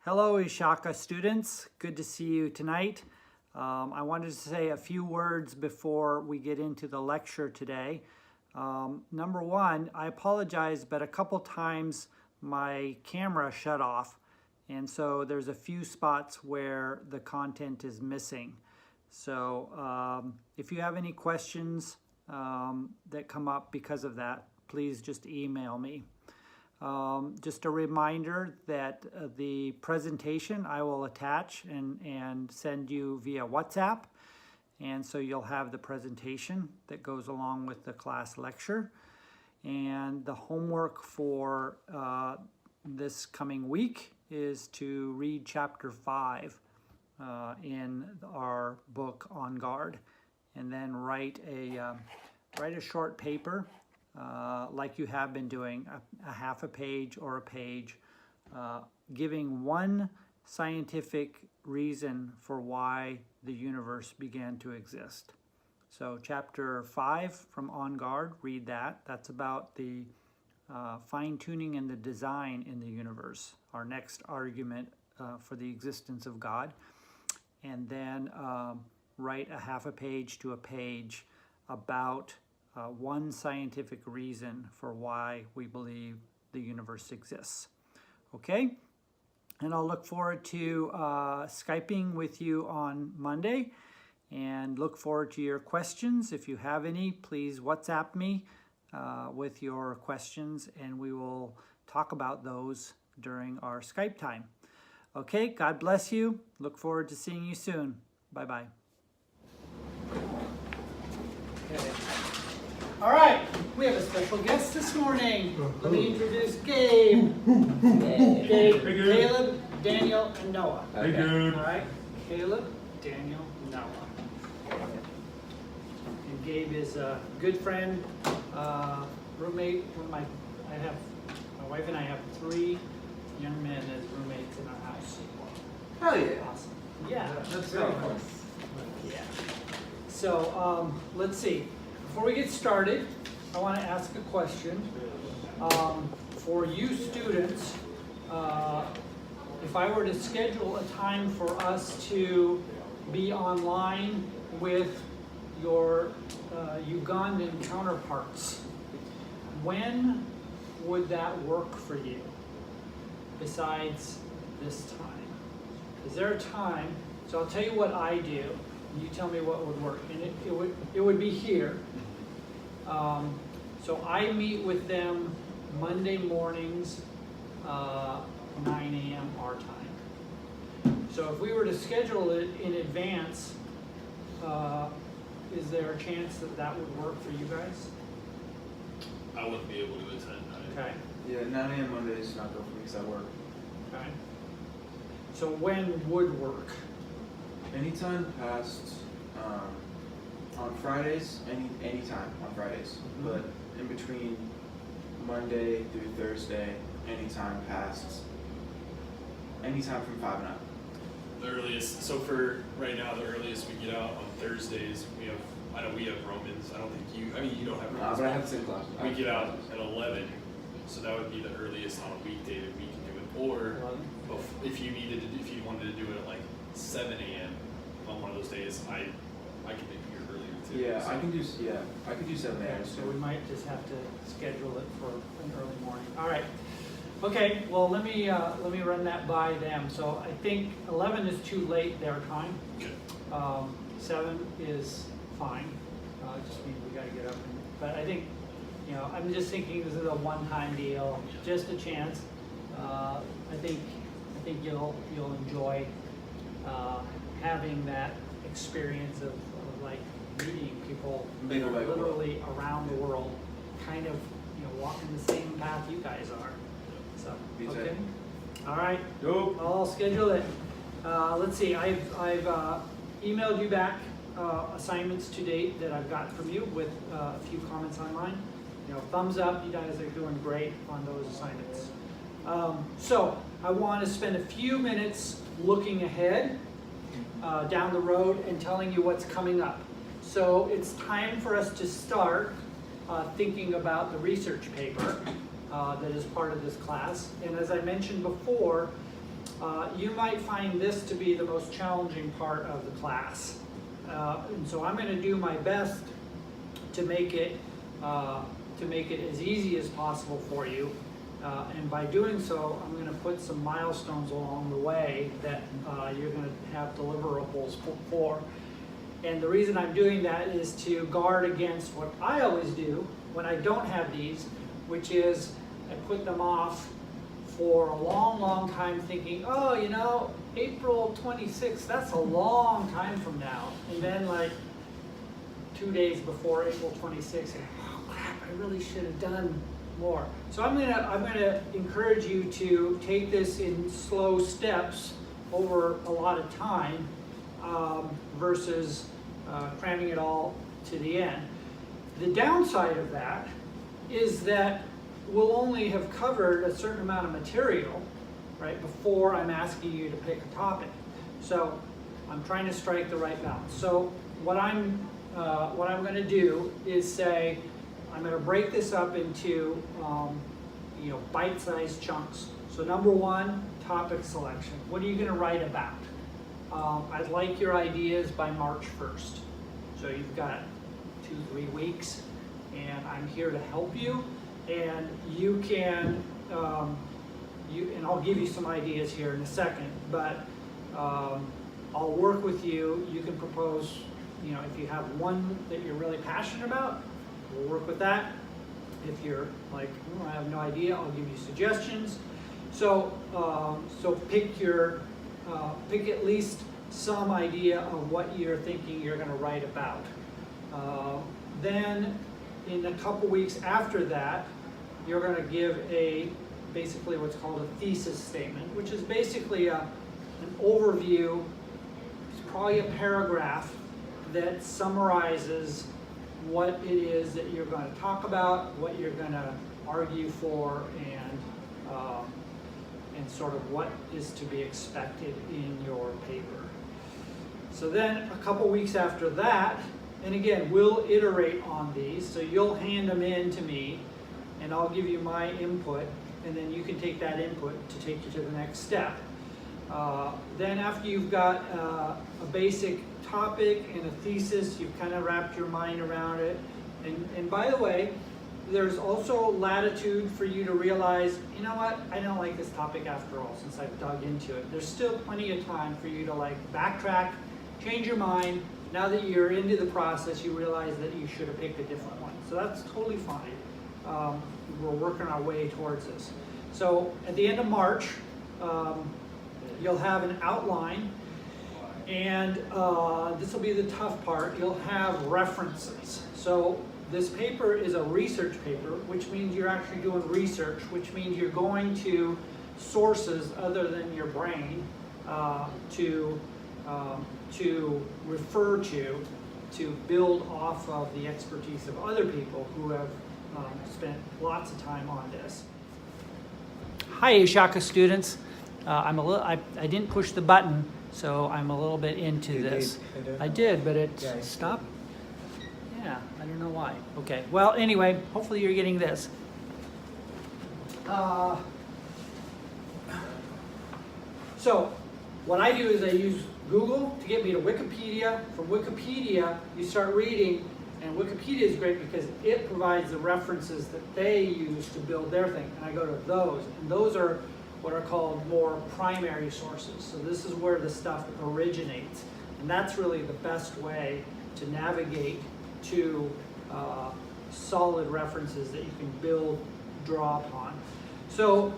Hello, Ishaka students. Good to see you tonight. I wanted to say a few words before we get into the lecture today. Number one, I apologize, but a couple times my camera shut off, and so there's a few spots where the content is missing. So if you have any questions that come up because of that, please just email me. Just a reminder that the presentation I will attach and send you via WhatsApp, and so you'll have the presentation that goes along with the class lecture. And the homework for this coming week is to read chapter 5 in our book On Guard, and then write a short paper like you have been doing, a half a page or a page, giving one scientific reason for why the universe began to exist. So chapter 5 from On Guard, read that. That's about the fine-tuning and the design in the universe, our next argument for the existence of God. And then write a half a page to a page about one scientific reason for why we believe the universe exists. Okay? And I'll look forward to Skyping with you on Monday, and look forward to your questions. If you have any, please WhatsApp me with your questions, and we will talk about those during our Skype time. Okay, God bless you. Look forward to seeing you soon. Bye-bye. Okay. All right, we have a special guest this morning. Let me introduce Gabe. Gabe, Caleb, Daniel, and Noah. Hey, Gabe. All right, Caleb, Daniel, Noah. And Gabe is a good friend, roommate. My wife and I have 3 young men as roommates in our house. Hell yeah. Awesome. Yeah. That's very cool. Yeah. So let's see. Before we get started, I want to ask a question. For you students, if I were to schedule a time for us to be online with your Ugandan counterparts, when would that work for you besides this time? Is there a time? So I'll tell you what I do. You tell me what would work, and it would be here. So I meet with them Monday mornings, 9 a.m. our time. So if we were to schedule it in advance, is there a chance that that would work for you guys? I wouldn't be able to attend. Okay. Yeah, 9 a.m. Monday is not good for me because I work. Okay. So when would work? Anytime past, on Fridays, anytime on Fridays. Mm-hmm. But in between Monday through Thursday, anytime from 5 and up. The earliest, so for right now, the earliest we get out on Thursdays, I know we have Romans. I don't think you don't have Romans. But I have the same class. We get out at 11, so that would be the earliest on a weekday that we can do it. Or if you wanted to do it at like 7 a.m. on one of those days, I can make it earlier too. Yeah, so. I could do 7 a.m. So we might just have to schedule it for an early morning. All right. Okay. Well, let me run that by them. So I think 11 is too late their time. Okay. 7 is fine. Just means we got to get up. But I think, I'm just thinking this is a one-time deal, just a chance. I think you'll enjoy having that experience of like meeting people literally around the world, kind of walking the same path you guys are. So okay, all right. Nope. I'll schedule it. Let's see. I've emailed you back assignments to date that I've got from you with a few comments on mine. Thumbs up. You guys are doing great on those assignments. So I want to spend a few minutes looking ahead down the road and telling you what's coming up. So it's time for us to start thinking about the research paper that is part of this class. And as I mentioned before, you might find this to be the most challenging part of the class. And so I'm going to do my best to make it as easy as possible for you. And by doing so, I'm going to put some milestones along the way that you're going to have deliverables for. And the reason I'm doing that is to guard against what I always do when I don't have these, which is I put them off for a long, long time thinking, oh, you know, April 26th, that's a long time from now. And then like 2 days before April 26th, oh crap, I really should have done more. So I'm gonna encourage you to take this in slow steps over a lot of time versus cramming it all to the end. The downside of that is that we'll only have covered a certain amount of material, right, before I'm asking you to pick a topic. So I'm trying to strike the right balance. So what I'm going to do is say I'm going to break this up into bite-sized chunks. So number one, topic selection. What are you going to write about? I'd like your ideas by March 1st. So you've got 2-3 weeks, and I'm here to help you. And you can, and I'll give you some ideas here in a second, but I'll work with you. You can propose, if you have one that you're really passionate about, we'll work with that. If you're like, I have no idea, I'll give you suggestions. So, pick at least some idea of what you're thinking you're going to write about. Then, in a couple weeks after that, you're going to give basically what's called a thesis statement, which is basically an overview. It's probably a paragraph that summarizes what it is that you're going to talk about, what you're going to argue for, and sort of what is to be expected in your paper. So then a couple weeks after that, and again, we'll iterate on these, so you'll hand them in to me, and I'll give you my input, and then you can take that input to take you to the next step. Then after you've got a basic topic and a thesis, you've kind of wrapped your mind around it. And by the way, there's also latitude for you to realize, you know what, I don't like this topic after all, since I've dug into it. There's still plenty of time for you to like backtrack, change your mind. Now that you're into the process, you realize that you should have picked a different one. So that's totally fine. We're working our way towards this. So at the end of March, you'll have an outline, and this will be the tough part. You'll have references. So this paper is a research paper, which means you're actually doing research, which means you're going to sources other than your brain to refer to build off of the expertise of other people who have spent lots of time on this. Hi, Ashaka students. I didn't push the button, so I'm a little bit into this. I did, but it stopped. Yeah, I don't know why. Okay, well, anyway, hopefully you're getting this. So, what I do is I use Google to get me to Wikipedia. From Wikipedia, you start reading, and Wikipedia is great because it provides the references that they use to build their thing, and I go to those, and those are what are called more primary sources. So this is where the stuff originates, and that's really the best way to navigate to solid references that you can draw upon. So,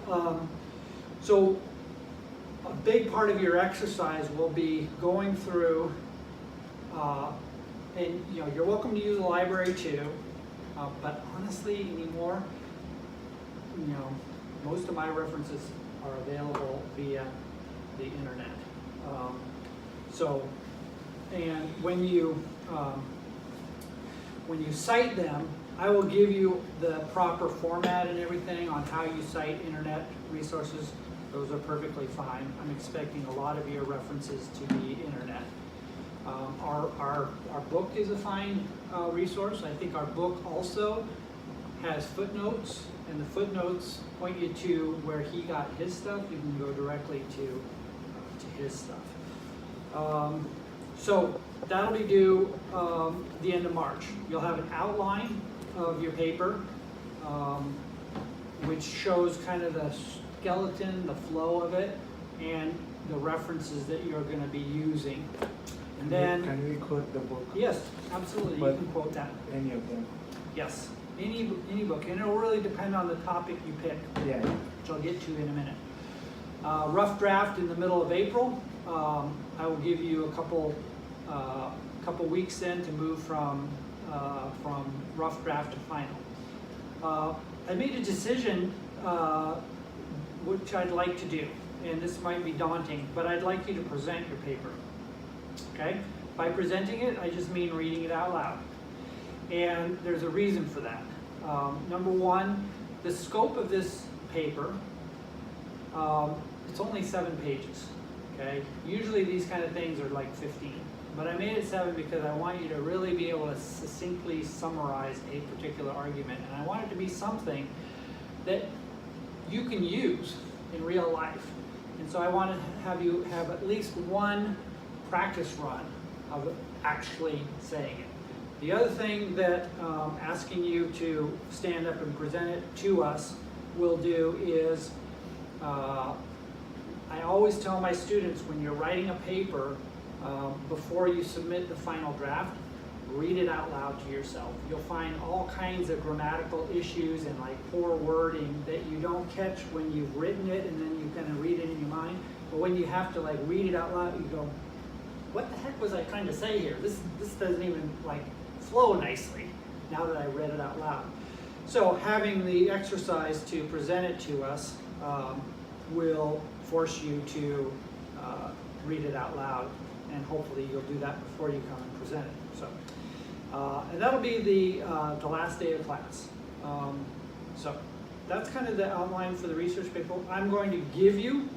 a big part of your exercise will be going through, and you're welcome to use the library too, but honestly anymore, most of my references are available via the internet. And when you cite them, I will give you the proper format and everything on how you cite internet resources. Those are perfectly fine. I'm expecting a lot of your references to be internet. Our book is a fine resource. I think our book also has footnotes, and the footnotes point you to where he got his stuff. You can go directly to his stuff. So that'll be due the end of March. You'll have an outline of your paper, which shows kind of the skeleton, the flow of it, and the references that you're going to be using. And then, can we quote the book? yes, absolutely, you But- can quote that. Any of them? Yes, any book, and it'll really depend on the topic you pick, Yeah. which I'll get to in a minute. Rough draft in the middle of April. I will give you a couple weeks then to move from rough draft to final. I made a decision which I'd like to do, and this might be daunting, but I'd like you to present your paper. Okay? By presenting it, I just mean reading it out loud. And there's a reason for that. Number one, the scope of this paper, it's only 7 pages. Okay? Usually these kind of things are like 15. But I made it 7 because I want you to really be able to succinctly summarize a particular argument. And I want it to be something that you can use in real life. And so I want to have you have at least one practice run of actually saying it. The other thing that asking you to stand up and present it to us will do is, I always tell my students when you're writing a paper, before you submit the final draft, read it out loud to yourself. You'll find all kinds of grammatical issues and like poor wording that you don't catch when you've written it and then you kind of read it in your mind. But when you have to like read it out loud, you go, what the heck was I trying to say here? This doesn't even like flow nicely now that I read it out loud. So having the exercise to present it to us will force you to read it out loud, and hopefully you'll do that before you come and present it. So, and that'll be the last day of class. So that's kind of the outline for the research paper. I'm going to give you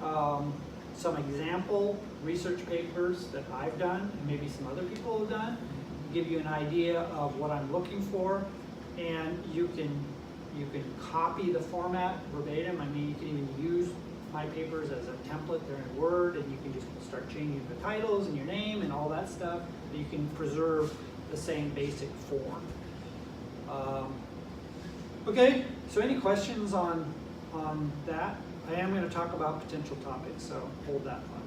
some example research papers that I've done and maybe some other people have done, give you an idea of what I'm looking for, and you can copy the format verbatim. I mean, you can even use my papers as a template. They're in Word, and you can just start changing the titles and your name and all that stuff. But you can preserve the same basic form. Okay, so any questions on that? I am going to talk about potential topics, so hold that thought.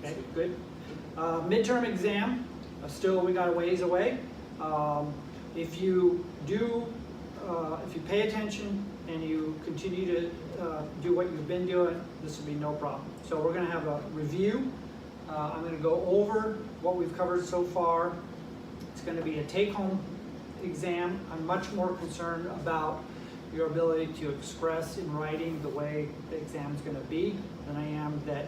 Okay, good. Midterm exam, still we got a ways away. If you pay attention and you continue to do what you've been doing, this will be no problem. So we're going to have a review. I'm going to go over what we've covered so far. It's going to be a take-home exam. I'm much more concerned about your ability to express in writing the way the exam is going to be than I am that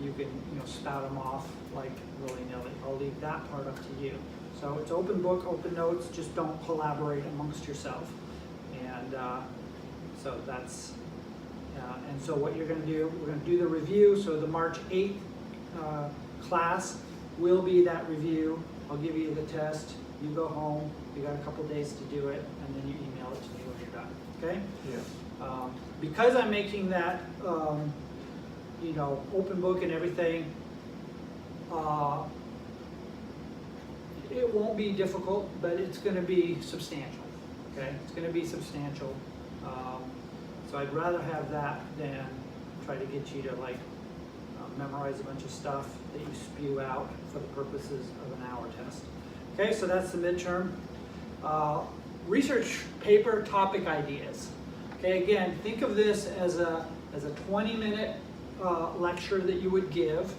you can spout them off like willy-nilly. I'll leave that part up to you. So it's open book, open notes, just don't collaborate amongst yourself. And so that's, and so what you're going to do, we're going to do the review. So the March 8th class will be that review. I'll give you the test. You go home. You got a couple days to do it, and then you email it to me when you're done. Okay? Yeah. Because I'm making that, open book and everything, it won't be difficult, but it's going to be substantial. Okay? It's going to be substantial. So I'd rather have that than try to get you to memorize a bunch of stuff that you spew out for the purposes of an hour test. Okay, so that's the midterm. Research paper topic ideas. Okay, again, think of this as a 20-minute lecture that you would give,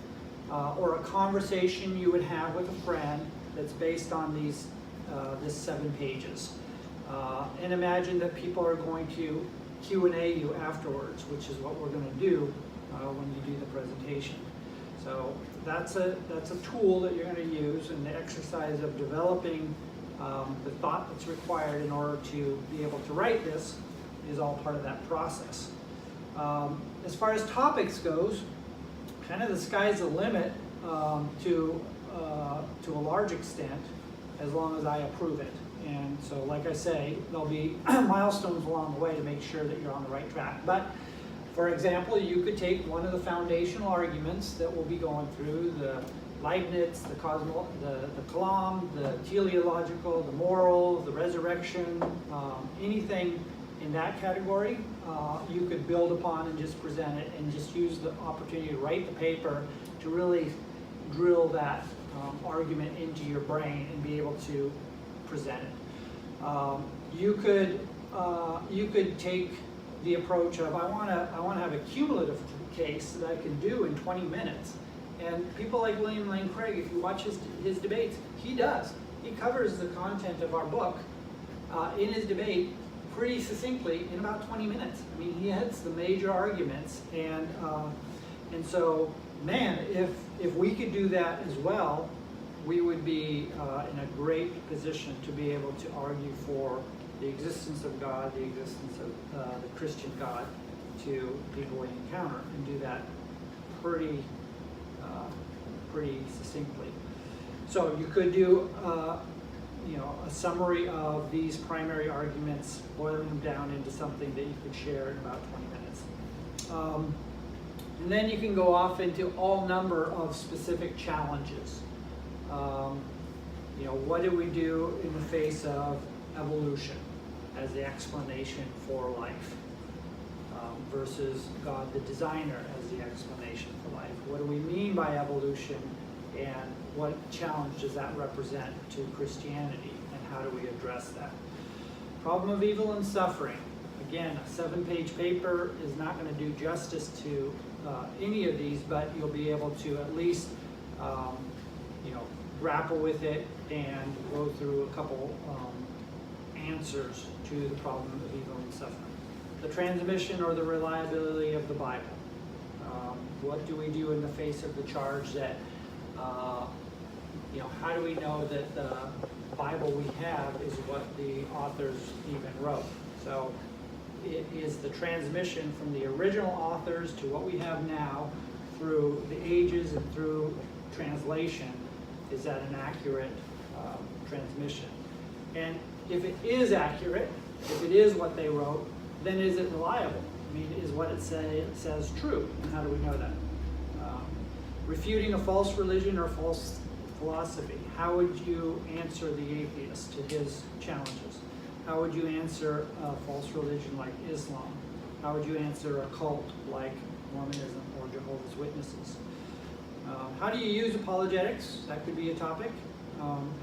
or a conversation you would have with a friend that's based on this 7 pages. And imagine that people are going to Q&A you afterwards, which is what we're going to do when you do the presentation. So that's a tool that you're going to use, and the exercise of developing the thought that's required in order to be able to write this is all part of that process. As far as topics goes, kind of the sky's the limit to a large extent, as long as I approve it. And so, like I say, there'll be milestones along the way to make sure that you're on the right track. But for example, you could take one of the foundational arguments that we'll be going through, the Leibniz, the Kalam, the teleological, the moral, the resurrection, anything in that category, you could build upon and just present it and just use the opportunity to write the paper to really drill that argument into your brain and be able to present it. You could take the approach of I want to have a cumulative case that I can do in 20 minutes. And people like William Lane Craig, if you watch his debates, he does. He covers the content of our book in his debate pretty succinctly in about 20 minutes. I mean, he hits the major arguments, and so, man, if we could do that as well, we would be in a great position to be able to argue for the existence of God, the existence of the Christian God to people we encounter, and do that pretty succinctly. So you could do a summary of these primary arguments, boiling them down into something that you could share in about 20 minutes. And then you can go off into all number of specific challenges. What do we do in the face of evolution as the explanation for life versus God the designer as the explanation for life? What do we mean by evolution, and what challenge does that represent to Christianity, and how do we address that? Problem of evil and suffering. Again, a 7-page paper is not going to do justice to any of these, but you'll be able to at least grapple with it and go through a couple answers to the problem of evil and suffering. The transmission or the reliability of the Bible. What do we do in the face of the charge that, how do we know that the Bible we have is what the authors even wrote? So it is the transmission from the original authors to what we have now through the ages and through translation. Is that an accurate transmission? And if it is accurate, if it is what they wrote, then is it reliable? I mean, is what it says true? And how do we know that? Refuting a false religion or false philosophy. How would you answer the atheist to his challenges? How would you answer a false religion like Islam? How would you answer a cult like Mormonism or Jehovah's Witnesses? How do you use apologetics? That could be a topic.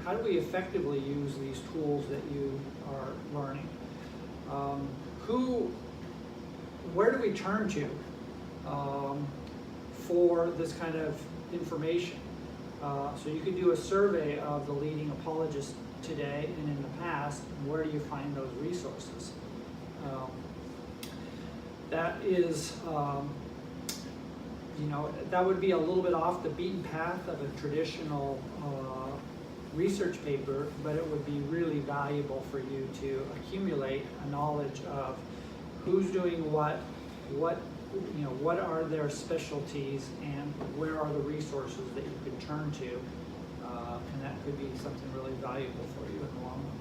How do we effectively use these tools that you are learning? Where do we turn to for this kind of information? So you could do a survey of the leading apologists today and in the past, and where do you find those resources? That is, that would be a little bit off the beaten path of a traditional research paper, but it would be really valuable for you to accumulate a knowledge of who's doing what are their specialties, and where are the resources that you can turn to, and that could be something really valuable for you in the long run.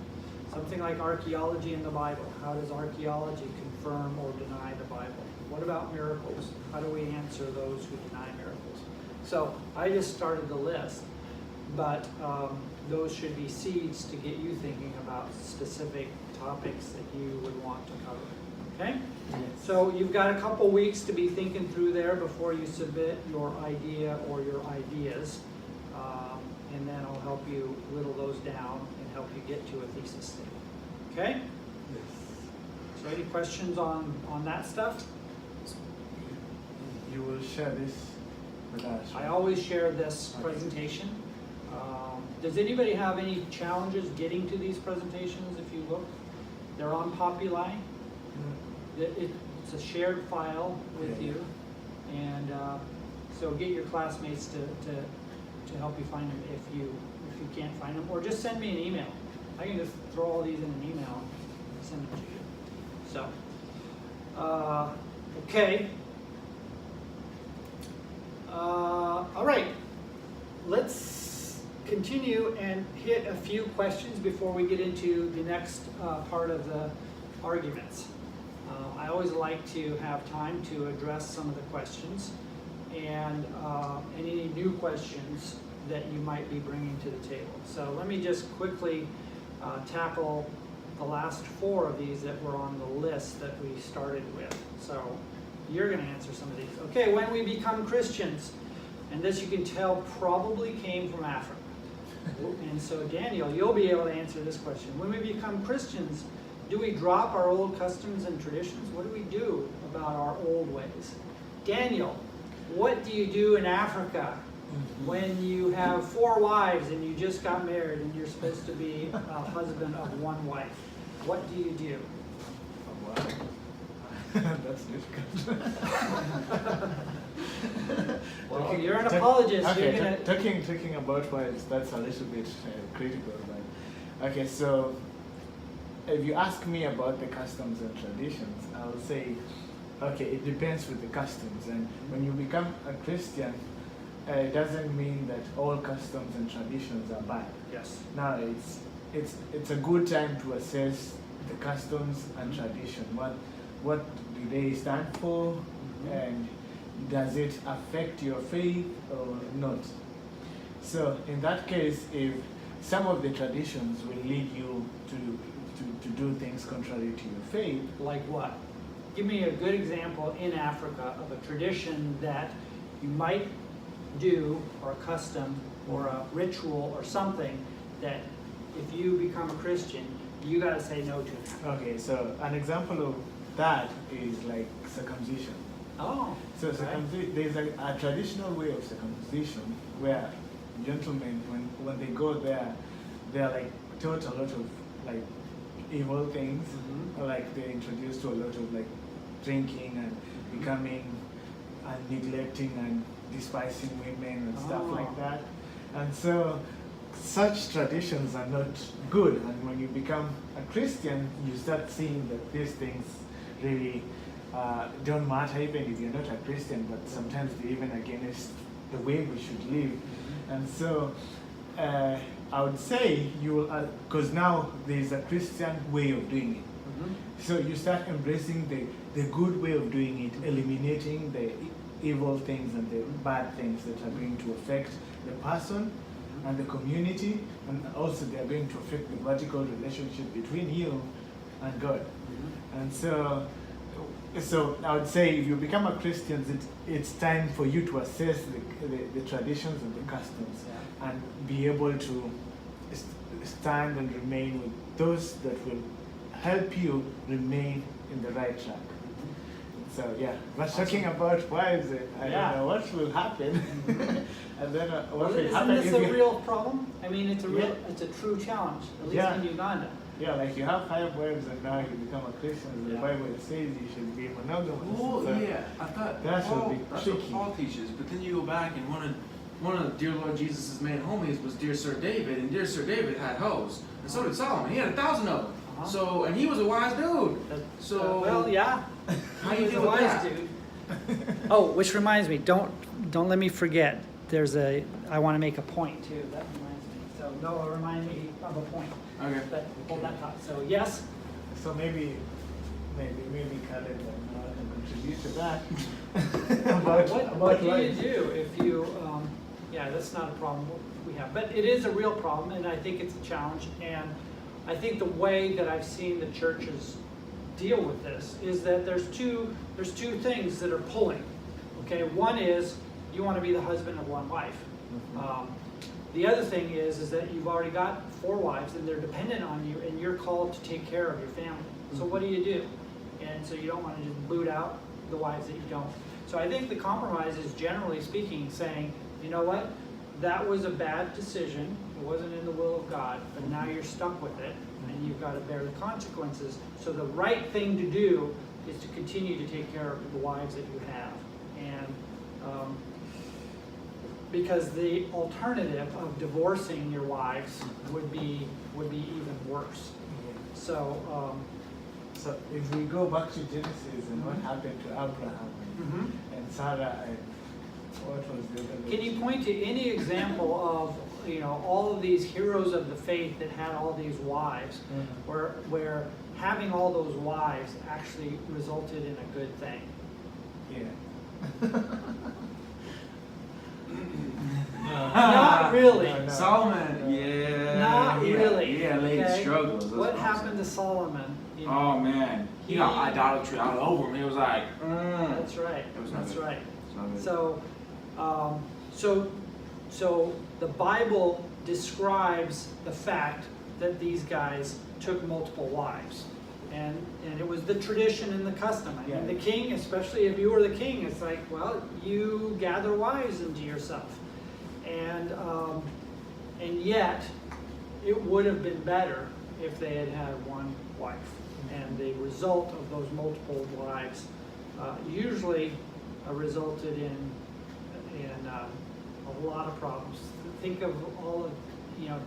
Something like archaeology in the Bible. How does archaeology confirm or deny the Bible? What about miracles? How do we answer those who deny miracles? So I just started the list, but those should be seeds to get you thinking about specific topics that you would want to cover. Okay? Yes. So you've got a couple weeks to be thinking through there before you submit your idea or your ideas, and then I'll help you whittle those down and help you get to a thesis statement. Okay? Yes. So any questions on that stuff? You will share this with us. I always share this presentation. Does anybody have any challenges getting to these presentations? If you look, they're on Populi. It's a shared file with you, and so get your classmates to help you find them if you can't find them, or just send me an email. I can just throw all these in an email and send them to you. So, okay. All right. Let's continue. continue and hit a few questions before we get into the next part of the arguments. I always like to have time to address some of the questions and any new questions that you might be bringing to the table. So let me just quickly tackle the last 4 of these that were on the list that we started with. So you're going to answer some of these. Okay, when we become Christians, and this you can tell probably came from Africa. And so Daniel, you'll be able to answer this question. When we become Christians, do we drop our old customs and traditions? What do we do about our old ways? Daniel, what do you do in Africa when you have 4 wives and you just got married and you're supposed to be a husband of 1 wife? What do you do? Oh, wow. That's difficult. Well, you're an apologist. Okay, You're gonna... talking about wives, that's a little bit critical. But okay, so if you ask me about the customs and traditions, I'll say, okay, it depends with the customs. And when you become a Christian, it doesn't mean that all customs and traditions are bad. Yes. Now it's a good time to assess the customs and tradition. What do they stand for, and does it affect your faith or not? So in that case, if some of the traditions will lead you to do things contrary to your faith. Like what? Give me a good example in Africa of a tradition that you might do, or a custom, or a ritual, or something that if you become a Christian, you got to say no to. Okay, so an example of that is like circumcision. Oh. So right. there's a traditional way of circumcision where gentlemen, when they go there, they're like taught a lot of like evil things, like they're introduced to a lot of like drinking and becoming and neglecting and despising women and stuff like that. And so such traditions are not good, and when you become a Christian, you start seeing that these things really don't matter, even if you're not a Christian, but sometimes they're even against the way we should live. And so I would say you will, because now there's a Christian way of doing it. So you start embracing the good way of doing it, eliminating the evil things and the bad things that are going to affect the person and the community, and also they are going to affect the vertical relationship between you and God. And so I would say if you become a Christian, it's time for you to assess the traditions and the customs, and be able to stand and remain with those that will help you remain in the right track. So yeah, but talking about wives, I don't know what will happen, and then what will happen if Isn't this a real problem? I mean, it's a true challenge, at least in Uganda. Yeah, like you have 5 wives and now you become a Christian. The Bible says you should be monogamous. Oh, so yeah. I thought that should be that's tricky. what Paul teaches. But then you go back and one of dear Lord Jesus' main homies was dear Sir David, and dear Sir David had hoes, and so did Solomon. He had 1,000 of them. So, and he was a wise dude. So well, yeah. How do you deal with that? Dude. Oh, which reminds me, don't let me forget. I want to make a point too. That reminds me. So Noah, remind me of a point. Okay. But hold that thought. So yes. So maybe Khaled can contribute to that. What do you do if you? That's not a problem we have, but it is a real problem, and I think it's a challenge. And I think the way that I've seen the churches deal with this is that there's two things that are pulling. Okay, one is you want to be the husband of 1 wife. The other thing is that you've already got 4 wives and they're dependent on you, and you're called to take care of your family. So what do you do? And so you don't want to just boot out the wives that you don't. So I think the compromise is, generally speaking, saying, you know what, that was a bad decision. It wasn't in the will of God, but now you're stuck with it, and you've got to bear the consequences. So the right thing to do is to continue to take care of the wives that you have. And because the alternative of divorcing your wives would be even worse. So if we go back to Genesis and what happened to Abraham and Sarah, and what was the other? Can you point to any example of you know, all of these heroes of the faith that had all these wives, where having all those wives actually resulted in a good thing. Yeah. Not really. No. Solomon, yeah. Not yeah, really. Yeah, lady okay? struggles. that's What I'm happened to saying. Solomon? You know, Oh man, he got idolatry all over him. He was like, That's right. It was not That's good. right. It's not good. So the Bible describes the fact that these guys took multiple wives, and it was the tradition and the custom. I mean, the king, especially if you were the king, it's like, well, you gather wives into yourself, and yet it would have been better if they had had one wife. And the result of those multiple wives usually resulted in a lot of problems. Think of all of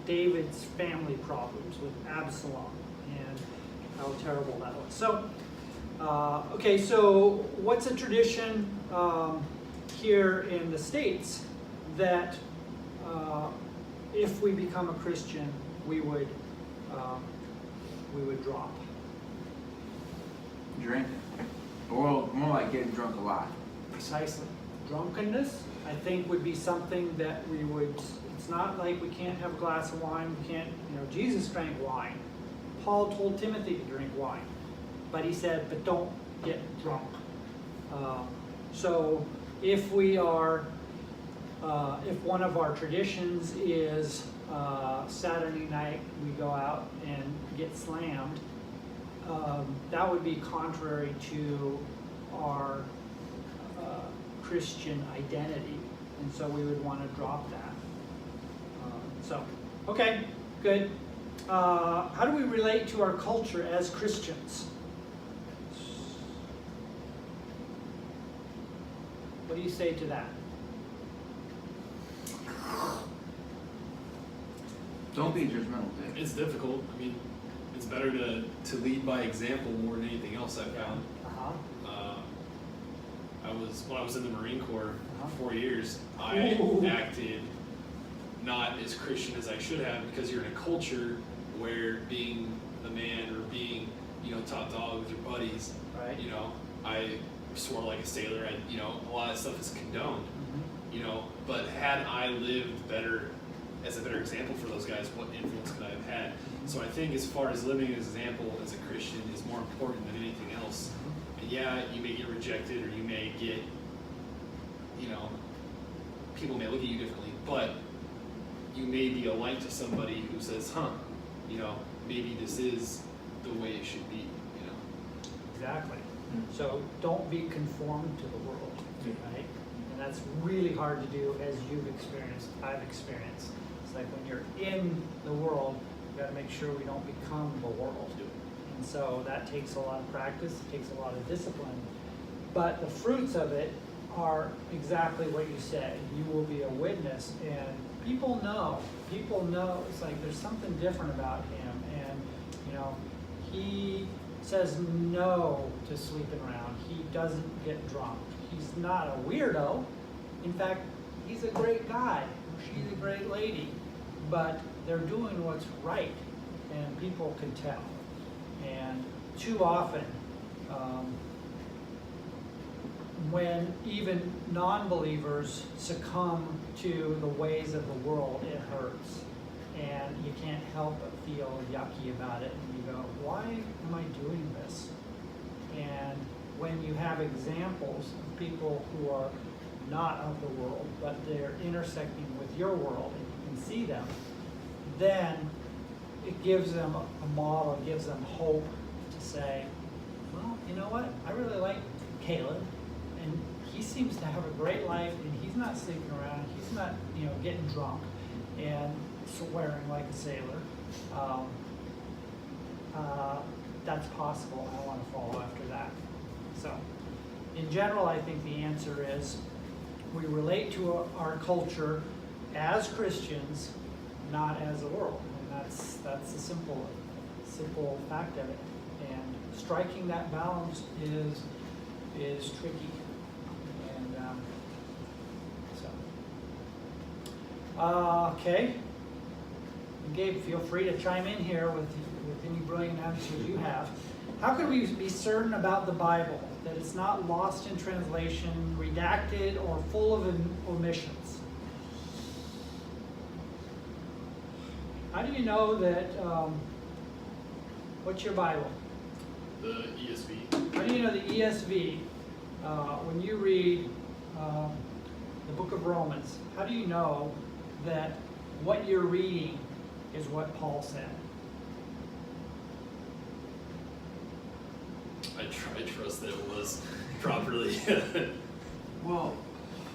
David's family problems with Absalom and how terrible that was. So, okay, so what's a tradition here in the States that if we become a Christian we would drop? Drinking. Or more like getting drunk a lot. Precisely. Drunkenness, I think, would be something that we would, it's not like we can't have a glass of wine, we can't, Jesus drank wine. Paul told Timothy to drink wine, but he said, but don't get drunk. So if we are, if one of our traditions is Saturday night we go out and get slammed, that would be contrary to our Christian identity, and so we would want to drop that. Okay, good. How do we relate to our culture as Christians? What do you say to that? Don't be judgmental, Dave. It's difficult. I mean, it's better to lead by example more than anything else I've found. When I was in the Marine Corps for 4 years, I acted not as Christian as I should have, because you're in a culture where being the man or being, top dog with your buddies, Right. I swore like a sailor. A lot of stuff is condoned, but had I lived better as a better example for those guys, what influence could I have had? So I think as far as living as an example as a Christian is more important than anything else. And yeah, you may get rejected, or you may get, people may look at you differently, but you may be a light to somebody who says, maybe this is the way it should be, Exactly. So don't be conformed to the world, right? And that's really hard to do, as you've experienced, I've experienced. It's like when you're in the world, you got to make sure we don't become the world. And so that takes a lot of practice, it takes a lot of discipline. But the fruits of it are exactly what you said. You will be a witness, and people know. It's like there's something different about him, and he says no to sleeping around. He doesn't get drunk. He's not a weirdo. In fact, he's a great guy. She's a great lady. But they're doing what's right, and people can tell. And too often, when even non-believers succumb to the ways of the world, it hurts. And you can't help but feel yucky about it. And you go, why am I doing this? And when you have examples of people who are not of the world, but they're intersecting with your world, and you can see them, then it gives them a model, it gives them hope to say, well, you know what? I really like Caleb, and he seems to have a great life, and he's not sleeping around, he's not, getting drunk and swearing like a sailor. That's possible. I want to follow after that. So, in general, I think the answer is we relate to our culture as Christians, not as the world, and that's the simple fact of it. And striking that balance is tricky. And okay. And Gabe, feel free to chime in here with any brilliant answers you have. How can we be certain about the Bible that it's not lost in translation, redacted, or full of omissions? How do you know that, what's your Bible? The ESV. How do you know the ESV, when you read the book of Romans, how do you know that what you're reading is what Paul said? I trust that it was properly. Well,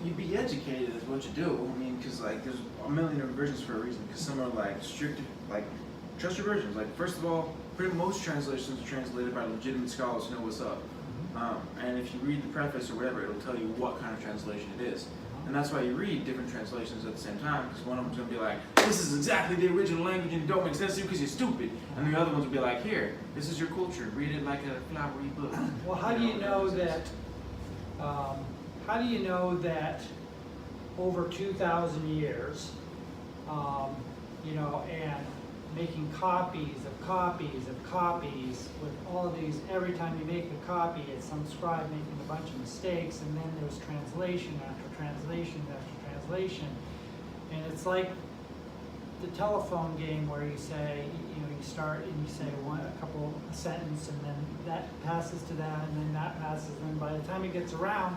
you'd be educated is what you do. I mean, because like there's a million different versions for a reason. Because some are like strict, like trust your versions. Like first of all, pretty most translations are translated by legitimate scholars who know what's up. And if you read the preface or whatever, it'll tell you what kind of translation it is. And that's why you read different translations at the same time, because one of them's going to be like, this is exactly the original language and it don't make sense to you because you're stupid. And the other ones will be like, here, this is your culture. Read it like a flowery book. Well, how do you know that over 2,000 years, and making copies of copies of copies with all of these, every time you make a copy, it's some scribe making a bunch of mistakes, and then there's translation after translation after translation. And it's like the telephone game where you say, you start and you say a sentence, and then that passes to that, and then that passes, and then by the time it gets around,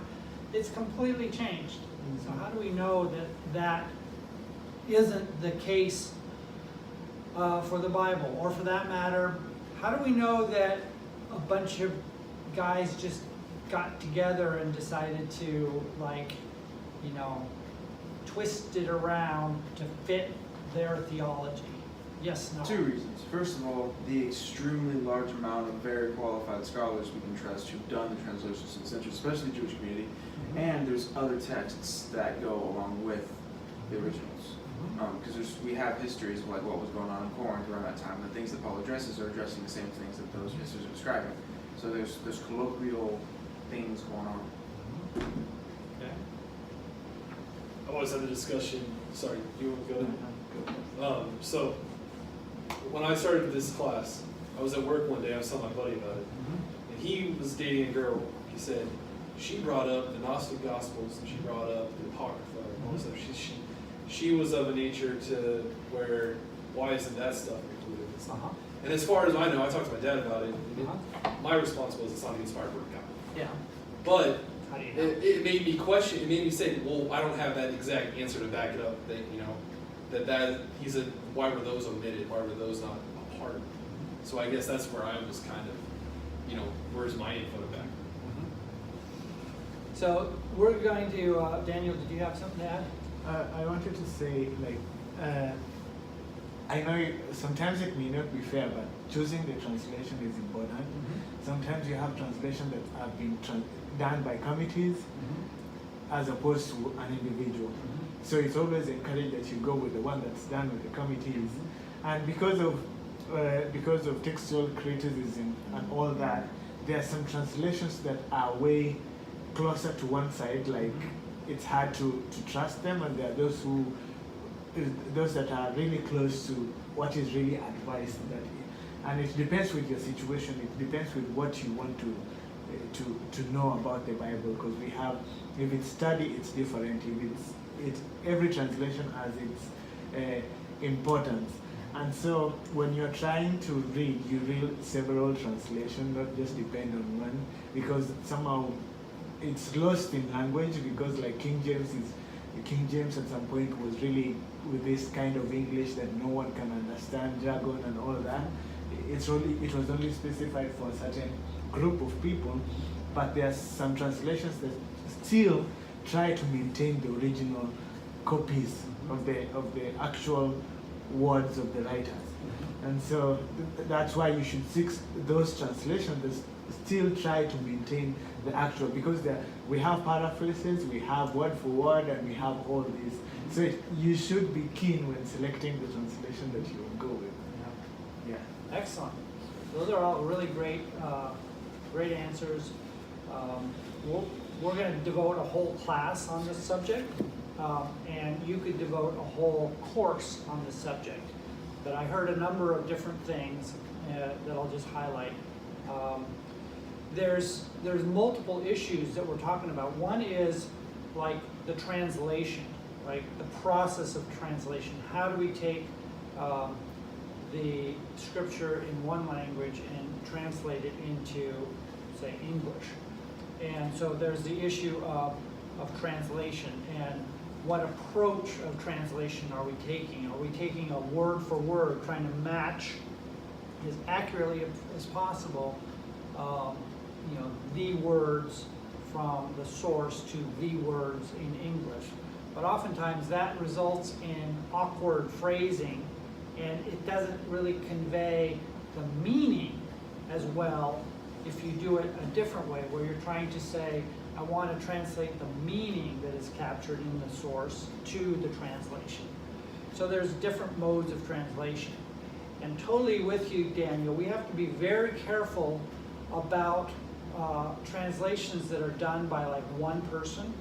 it's completely changed. So how do we know that that isn't the case for the Bible? Or for that matter, how do we know that a bunch of guys just got together and decided to, twist it around to fit their theology? Yes, no. Two reasons. First of all, the extremely large amount of very qualified scholars we can trust who've done the translations since the century, especially the Jewish community. And there's other texts that go along with the originals. Because we have histories of like what was going on in Corinth around that time. The things that Paul addresses are addressing the same things that those histories are describing. So there's colloquial things going on. Okay. I always had the discussion. Sorry, you want to go? So when I started this class, I was at work one day. I was telling my buddy about it, and he was dating a girl. He said she brought up the Gnostic Gospels and she brought up the Apocrypha and all this stuff. She was of a nature to where why isn't that stuff included? And as far as I know, I talked to my dad about it. My response was it's not the inspired word of God. Yeah. But How do you know? it made me question. It made me say, well, I don't have that exact answer to back it up. That he said, why were those omitted? Why were those not a part? So I guess that's where I was kind of, where's my info back? So we're going to, Daniel, did you have something to add? I wanted to say, I know sometimes it may not be fair, but choosing the translation is important. Sometimes you have translations that have been done by committees as opposed to an individual. So it's always encouraged that you go with the one that's done with the committees. And because of textual criticism and all that, there are some translations that are way closer to one side, like it's hard to trust them, and there are those that are really close to what is really advised. And it depends with your situation. It depends with what you want to know about the Bible, because we have, if it's study, it's different. If every translation has its importance. And so when you're trying to read, you read several translations, not just depend on one, because somehow it's lost in language, because like King James at some point was really with this kind of English that no one can understand, jargon and all that. It was only specified for a certain group of people, but there are some translations that still try to maintain the original copies of the actual words of the writers. And so that's why you should seek those translations that still try to maintain the actual, because we have paraphrases, we have word for word, and we have all these. So you should be keen when selecting the translation that you will go with. Yeah. Excellent. Those are all really great answers. We're going to devote a whole class on this subject, and you could devote a whole course on this subject. but I heard a number of different things that I'll just highlight. There's multiple issues that we're talking about. One is like the translation, right? The process of translation. How do we take the scripture in one language and translate it into, say, English? And so there's the issue of translation and what approach of translation are we taking? Are we taking a word for word, trying to match as accurately as possible, the words from the source to the words in English? But oftentimes that results in awkward phrasing, and it doesn't really convey the meaning as well if you do it a different way, where you're trying to say, I want to translate the meaning that is captured in the source to the translation. So there's different modes of translation. And totally with you, Daniel, we have to be very careful about translations that are done by like one person,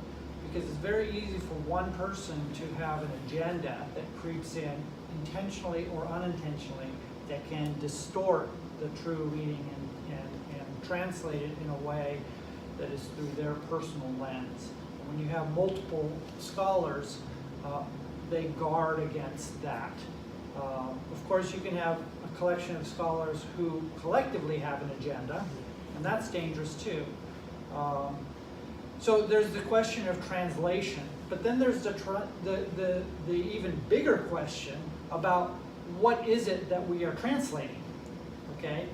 because it's very easy for one person to have an agenda that creeps in intentionally or unintentionally that can distort the true meaning and translate it in a way that is through their personal lens. And when you have multiple scholars, they guard against that. Of course, you can have a collection of scholars who collectively have an agenda, and that's dangerous too. So there's the question of translation, but then there's the even bigger question about what is it that we are translating, okay?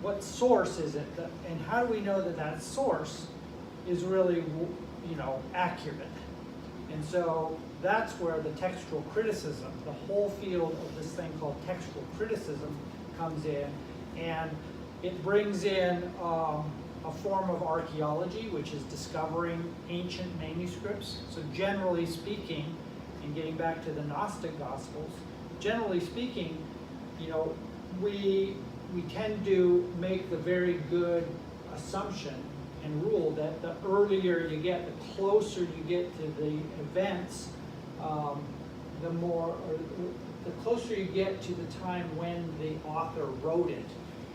What source is it, and how do we know that that source is really, accurate? And so that's where the textual criticism, the whole field of this thing called textual criticism comes in, and it brings in a form of archaeology, which is discovering ancient manuscripts. So generally speaking, and getting back to the Gnostic Gospels, generally speaking, we tend to make the very good assumption and rule that the earlier you get, the closer you get to the events, the closer you get to the time when the author wrote it,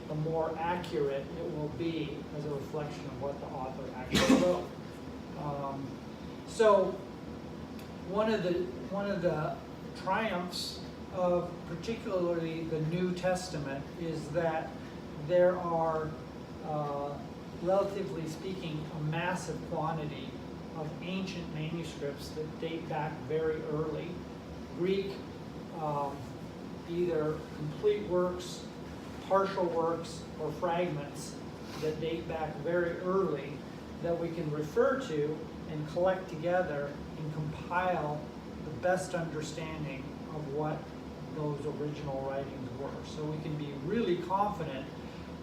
the more accurate it will be as a reflection of what the author actually wrote. So one of the triumphs of particularly the New Testament is that there are, relatively speaking, a massive quantity of ancient manuscripts that date back very early. Greek, either complete works, partial works, or fragments that date back very early that we can refer to and collect together and compile the best understanding of what those original writings were. So we can be really confident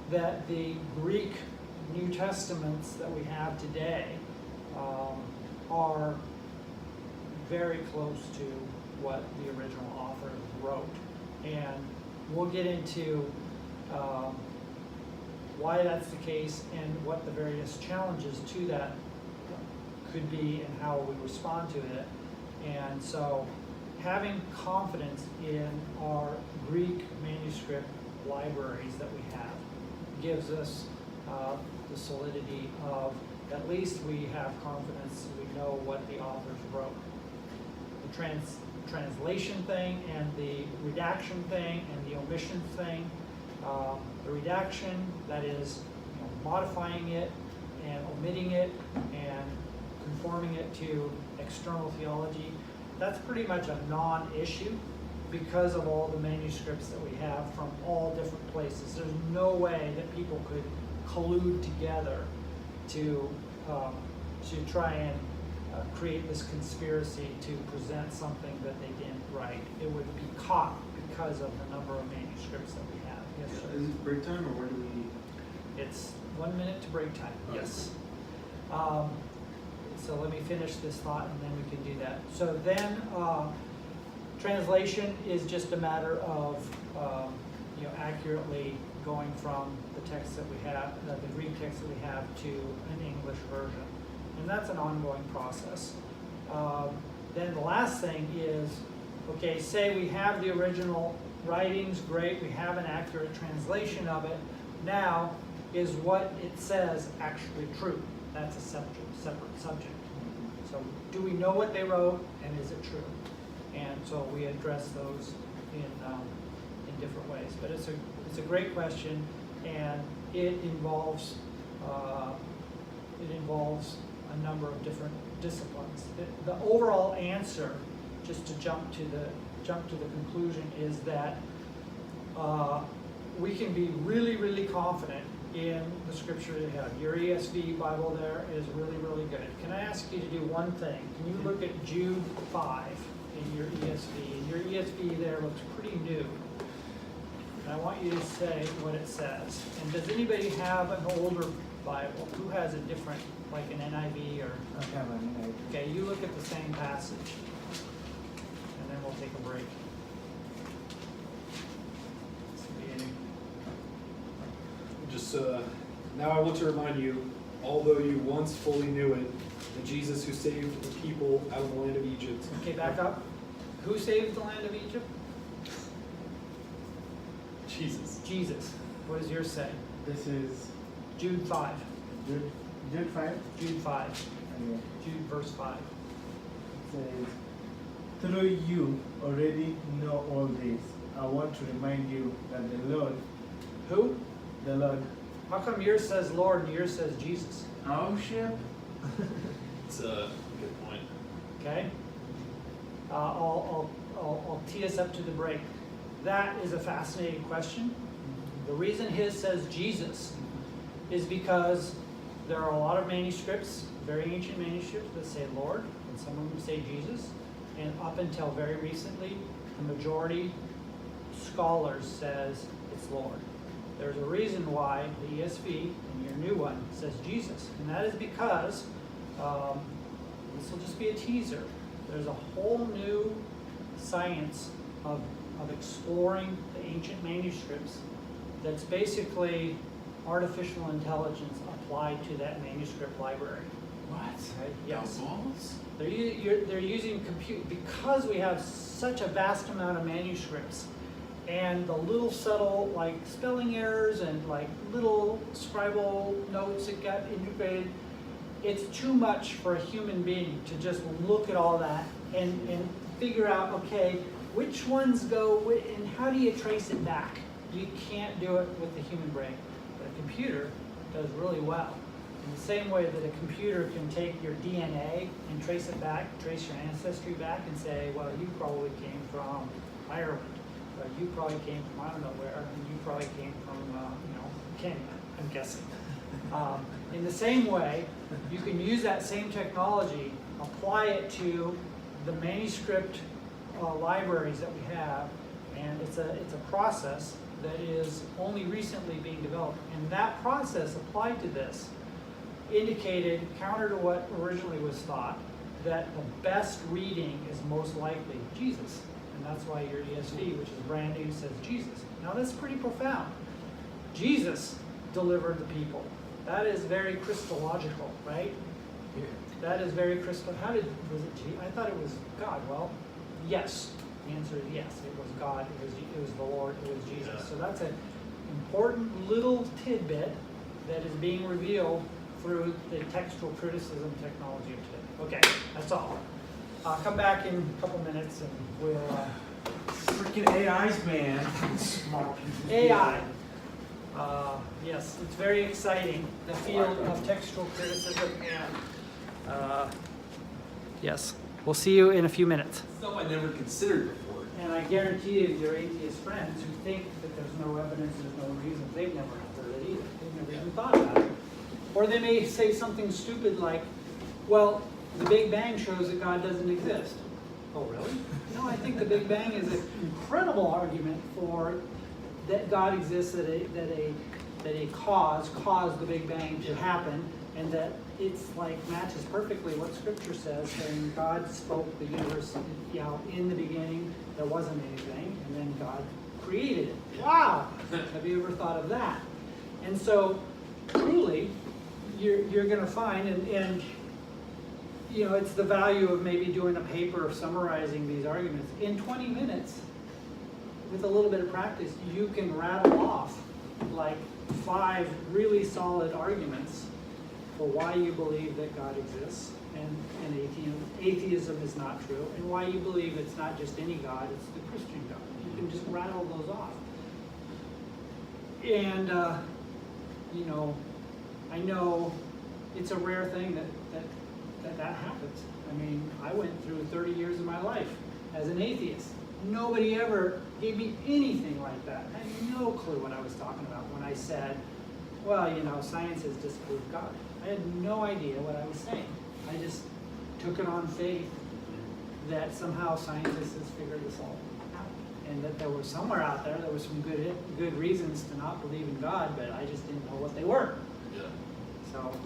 that the Greek New Testaments that we have today are very close to what the original author wrote. And we'll get into why that's the case and what the various challenges to that could be and how we respond to it. And so having confidence in our Greek manuscript libraries that we have gives us the solidity of, at least we have confidence, we know what the authors wrote. The translation thing and the redaction thing and the omission thing, the redaction, that is modifying it and omitting it and conforming it to external theology, that's pretty much a non-issue because of all the manuscripts that we have from all different places. There's no way that people could collude together to try and create this conspiracy to present something that they didn't write. It would be caught because of the number of manuscripts that we have. Yes, sir. Is it break time or where do we? It's 1 minute to break time. Okay. Yes. So let me finish this thought and then we can do that. So then translation is just a matter of accurately going from the text that we have, the Greek text that we have, to an English version. And that's an ongoing process. Then the last thing is Okay, say we have the original writings, great, we have an accurate translation of it. Now, is what it says actually true? That's a separate subject. So do we know what they wrote, and is it true? And so we address those in different ways. But it's a great question, and it involves a number of different disciplines. The overall answer, just to jump to the conclusion, is that we can be really, really confident in the scripture you have. Your ESV Bible there is really, really good. Can I ask you to do one thing? Can you look at Jude 5 in your ESV? And your ESV there looks pretty new. And I want you to say what it says. And does anybody have an older Bible? Who has a different, like an NIV or? I have an idea. Okay, you look at the same passage. And then we'll take a break. Just now I want to remind you, although you once fully knew it, that Jesus who saved the people out of the land of Egypt. Okay, back up. Who saved the land of Egypt? Jesus. Jesus. What does yours say? This is Jude 5. Jude 5. Jude 5. Okay. Jude verse 5. It says, through you already know all this. I want to remind you that the Lord, Who? the Lord, How come yours says Lord and yours says Jesus? Oh shit. It's a good point. Okay? I'll tee us up to the break. That is a fascinating question. The reason his says Jesus is because there are a lot of manuscripts, very ancient manuscripts, that say Lord, and some of them say Jesus. And up until very recently, the majority scholars says it's Lord. There's a reason why the ESV and your new one says Jesus, and that is because this will just be a teaser. There's a whole new science of exploring the ancient manuscripts that's basically artificial intelligence applied to that manuscript library. What? Right? Yes. Balls? They're using compute because we have such a vast amount of manuscripts, and the little subtle like spelling errors and like little scribal notes that got integrated. It's too much for a human being to just look at all that and figure out, okay, which ones go and how do you trace it back? You can't do it with the human brain, but a computer does really well. In the same way that a computer can take your DNA and trace it back, trace your ancestry back and say, well, you probably came from Ireland, or you probably came from I don't know where, and you probably came from, Kenya, I'm guessing. In the same way, you can use that same technology, apply it to the manuscript libraries that we have, and it's a process that is only recently being developed. And that process applied to this indicated, counter to what originally was thought, that the best reading is most likely Jesus. And that's why your ESV, which is brand new, says Jesus. Now that's pretty profound. Jesus delivered the people. That is very Christological, right? Yeah. That is very crystal. Was it Jesus? I thought it was God. Well, yes. The answer is yes. It was God. It was the Lord. It was Jesus. Yeah. So that's an important little tidbit that is being revealed through the textual criticism technology of today. Okay, that's all. I'll come back in a couple minutes and we'll. Freaking AIs, man. Smart people. AI. Yes, it's very exciting. The field of textual criticism and. Yes, we'll see you in a few minutes. Stuff I never considered before. And I guarantee you, your atheist friends who think that there's no evidence, there's no reason, they've never heard it either. They've never even thought about it. Or they may say something stupid like, well, the Big Bang shows that God doesn't exist. Oh, really? No, I think the Big Bang is an incredible argument for that God exists, that a cause caused the Big Bang to happen, and that it's like matches perfectly what Scripture says, saying God spoke the universe, in the beginning there wasn't anything, and then God created it. Wow! Have you ever thought of that? And so, truly, you're going to find, and you know, it's the value of maybe doing a paper summarizing these arguments. In 20 minutes, with a little bit of practice, you can rattle off like 5 really solid arguments for why you believe that God exists and atheism is not true, and why you believe it's not just any God, it's the Christian God. You can just rattle those off. And, you know, I know it's a rare thing that happens. I mean, I went through 30 years of my life as an atheist. Nobody ever gave me anything like that. I had no clue what I was talking about when I said, well, you know, science has disproved God. I had no idea what I was saying. I just took it on faith that somehow scientists has figured this all out. And that there was somewhere out there was some good reasons to not believe in God, but I just didn't know what they were. Yeah. So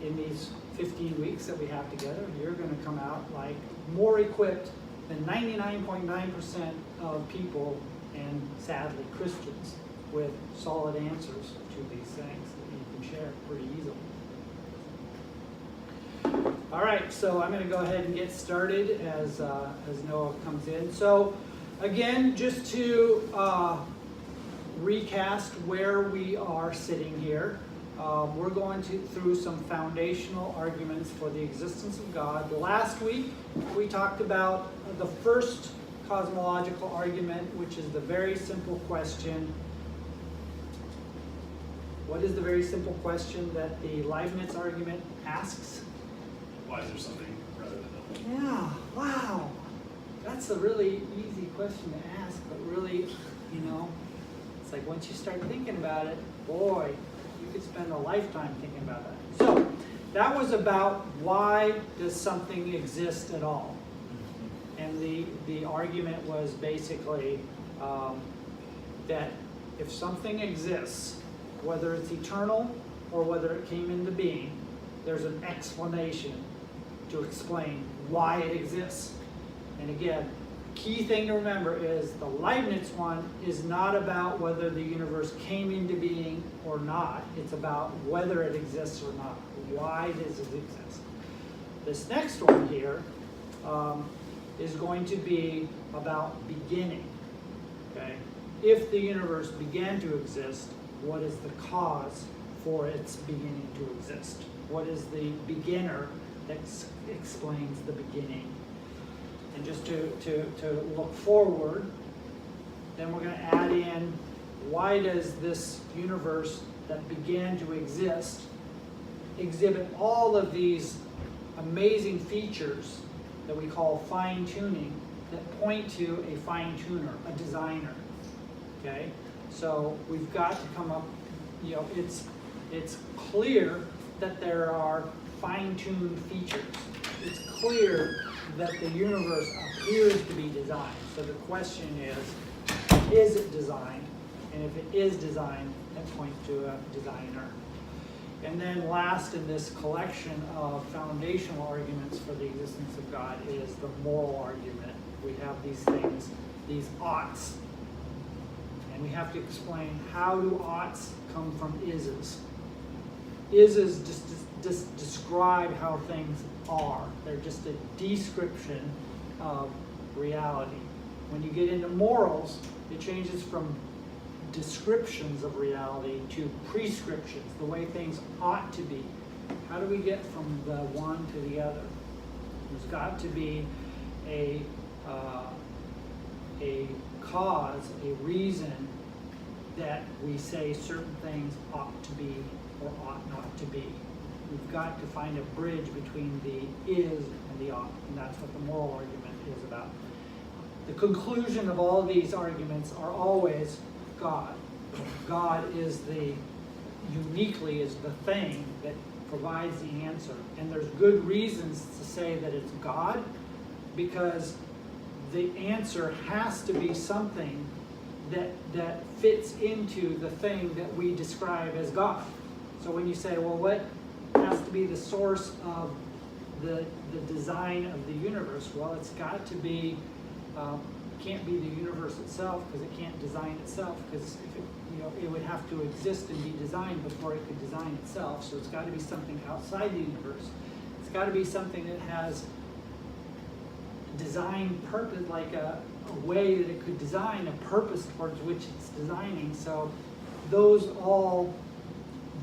in these 15 weeks that we have together, you're going to come out like more equipped than 99.9% of people, and sadly Christians, with solid answers to these things that you can share pretty easily. All right, so I'm going to go ahead and get started as Noah comes in. So again, just to recast where we are sitting here, we're going through some foundational arguments for the existence of God. Last week, we talked about the first cosmological argument, which is the very simple question. What is the very simple question that the Leibniz argument asks? Why is there something rather than nothing? Yeah, wow. That's a really easy question to ask, but really, you know, it's like once you start thinking about it, boy, you could spend a lifetime thinking about that. So that was about why does something exist at all? And the argument was basically that if something exists, whether it's eternal or whether it came into being, there's an explanation to explain why it exists. And again, key thing to remember is the Leibniz one is not about whether the universe came into being or not. It's about whether it exists or not. Why does it exist? This next one here is going to be about beginning. Okay? If the universe began to exist, what is the cause for its beginning to exist? What is the beginner that explains the beginning? And just to look forward, then we're going to add in, why does this universe that began to exist exhibit all of these amazing features that we call fine-tuning, that point to a fine-tuner, a designer, okay? So we've got to come up, you know, it's clear that there are fine-tuned features. It's clear that the universe appears to be designed. So the question is it designed? And if it is designed, that points to a designer. And then last in this collection of foundational arguments for the existence of God is the moral argument. We have these things, these oughts. And we have to explain, how do oughts come from ises? Ises just describe how things are. They're just a description of reality. When you get into morals, it changes from descriptions of reality to prescriptions, the way things ought to be. How do we get from the one to the other? There's got to be a cause, a reason that we say certain things ought to be or ought not to be. We've got to find a bridge between the is and the ought, and that's what the moral argument is about. The conclusion of all these arguments are always God. God is uniquely is the thing that provides the answer. And there's good reasons to say that it's God, because the answer has to be something that fits into the thing that we describe as God. So when you say, well, what has to be the source of the design of the universe? Well, it's got to be, can't be the universe itself, because it can't design itself, because it would have to exist and be designed before it could design itself. So it's got to be something outside the universe. It's got to be something that has design purpose, like a way that it could design a purpose towards which it's designing. So those all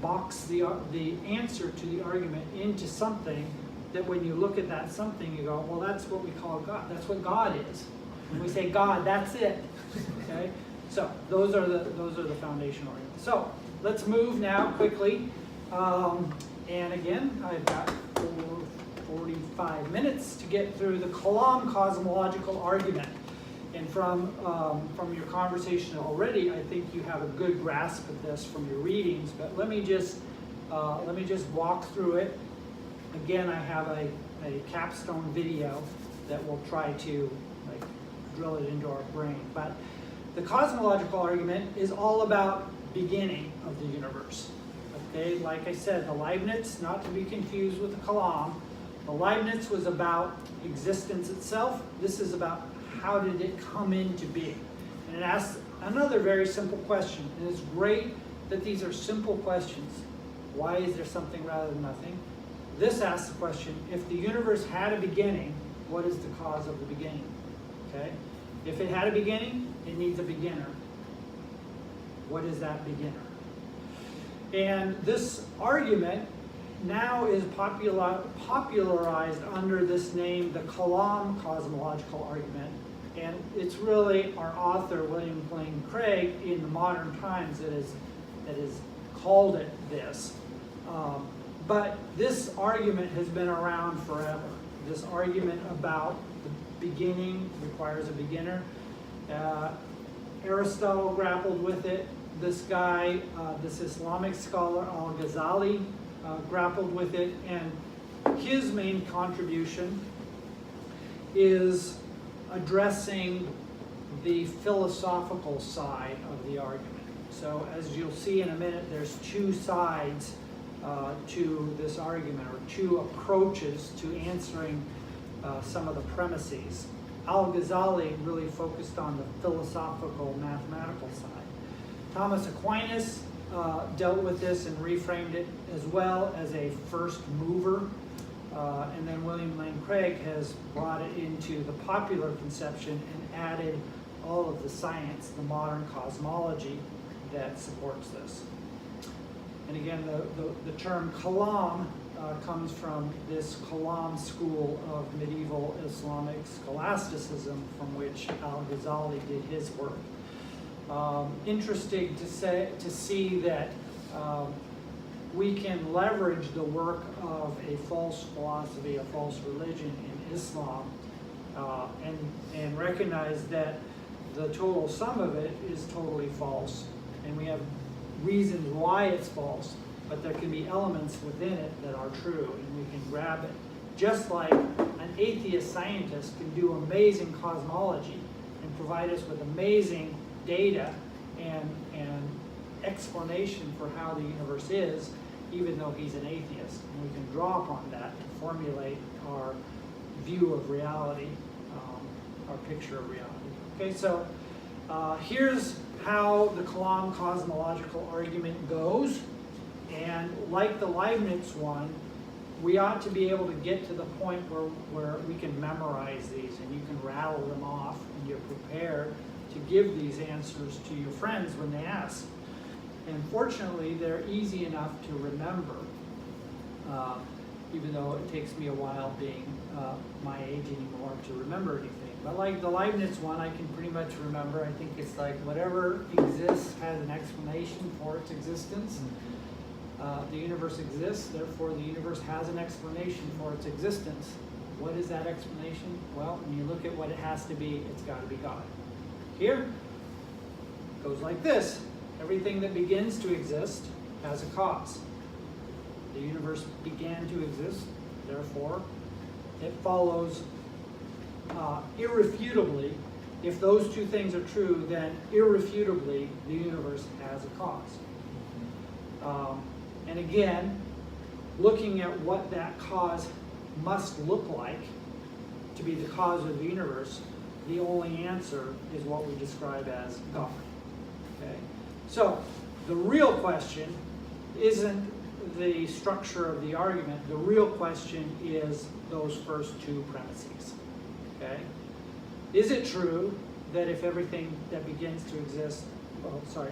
box the answer to the argument into something that when you look at that something, you go, well, that's what we call God. That's what God is. When we say God, that's it. Okay. So those are the foundational arguments. So let's move now quickly. And again, I've got 45 minutes to get through the Kalam cosmological argument. And from your conversation already, I think you have a good grasp of this from your readings. But let me just walk through it. Again, I have a capstone video that will try to drill it into our brain. But the cosmological argument is all about beginning of the universe. Okay, like I said, the Leibniz, not to be confused with the Kalam. The Leibniz was about existence itself. This is about how did it come into being. And it asks another very simple question. And it's great that these are simple questions. Why is there something rather than nothing? This asks the question, if the universe had a beginning, what is the cause of the beginning? Okay? If it had a beginning, it needs a beginner. What is that beginner? And this argument now is popularized under this name, the Kalam cosmological argument. And it's really our author, William Lane Craig, in the modern times that has called it this. But this argument has been around forever. This argument about the beginning requires a beginner. Aristotle grappled with it. This guy, this Islamic scholar, Al-Ghazali, grappled with it. And his main contribution is addressing the philosophical side of the argument. So as you'll see in a minute, there's two sides to this argument, or two approaches to answering some of the premises. Al-Ghazali really focused on the philosophical, mathematical side. Thomas Aquinas dealt with this and reframed it as well as a first mover. And then William Lane Craig has brought it into the popular conception and added all of the science, the modern cosmology that supports this. And again, the term Kalam comes from this Kalam school of medieval Islamic scholasticism from which Al-Ghazali did his work. Interesting to see that we can leverage the work of a false philosophy, a false religion in Islam, and recognize that the total sum of it is totally false. And we have reasons why it's false, but there can be elements within it that are true, and we can grab it. Just like an atheist scientist can do amazing cosmology and provide us with amazing data and explanation for how the universe is, even though he's an atheist. And we can draw upon that to formulate our view of reality, our picture of reality. Okay, so here's how the Kalam cosmological argument goes. And like the Leibniz one, we ought to be able to get to the point where we can memorize these and you can rattle them off and you're prepared to give these answers to your friends when they ask. And fortunately, they're easy enough to remember, even though it takes me a while being my age anymore to remember anything. But like the Leibniz one, I can pretty much remember. I think it's like whatever exists has an explanation for its existence. The universe exists, therefore the universe has an explanation for its existence. What is that explanation? Well, when you look at what it has to be, it's got to be God. Here, it goes like this. Everything that begins to exist has a cause. The universe began to exist, therefore it follows irrefutably. If those two things are true, then irrefutably the universe has a cause. And again, looking at what that cause must look like to be the cause of the universe, the only answer is what we describe as God. Okay? So the real question isn't the structure of the argument, the real question is those first two premises. Okay? Is it true that if everything that begins to exist,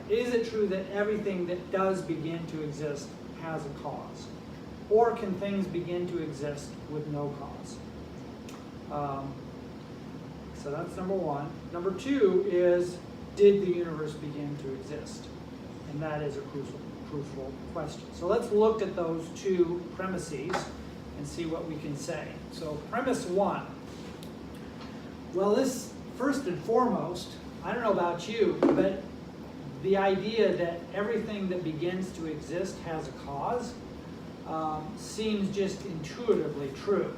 is it true that everything that does begin to exist has a cause? Or can things begin to exist with no cause? So that's number one. Number two is, did the universe begin to exist? And that is a crucial question. So let's look at those two premises and see what we can say. So premise one. Well, this, first and foremost, I don't know about you, but the idea that everything that begins to exist has a cause seems just intuitively true.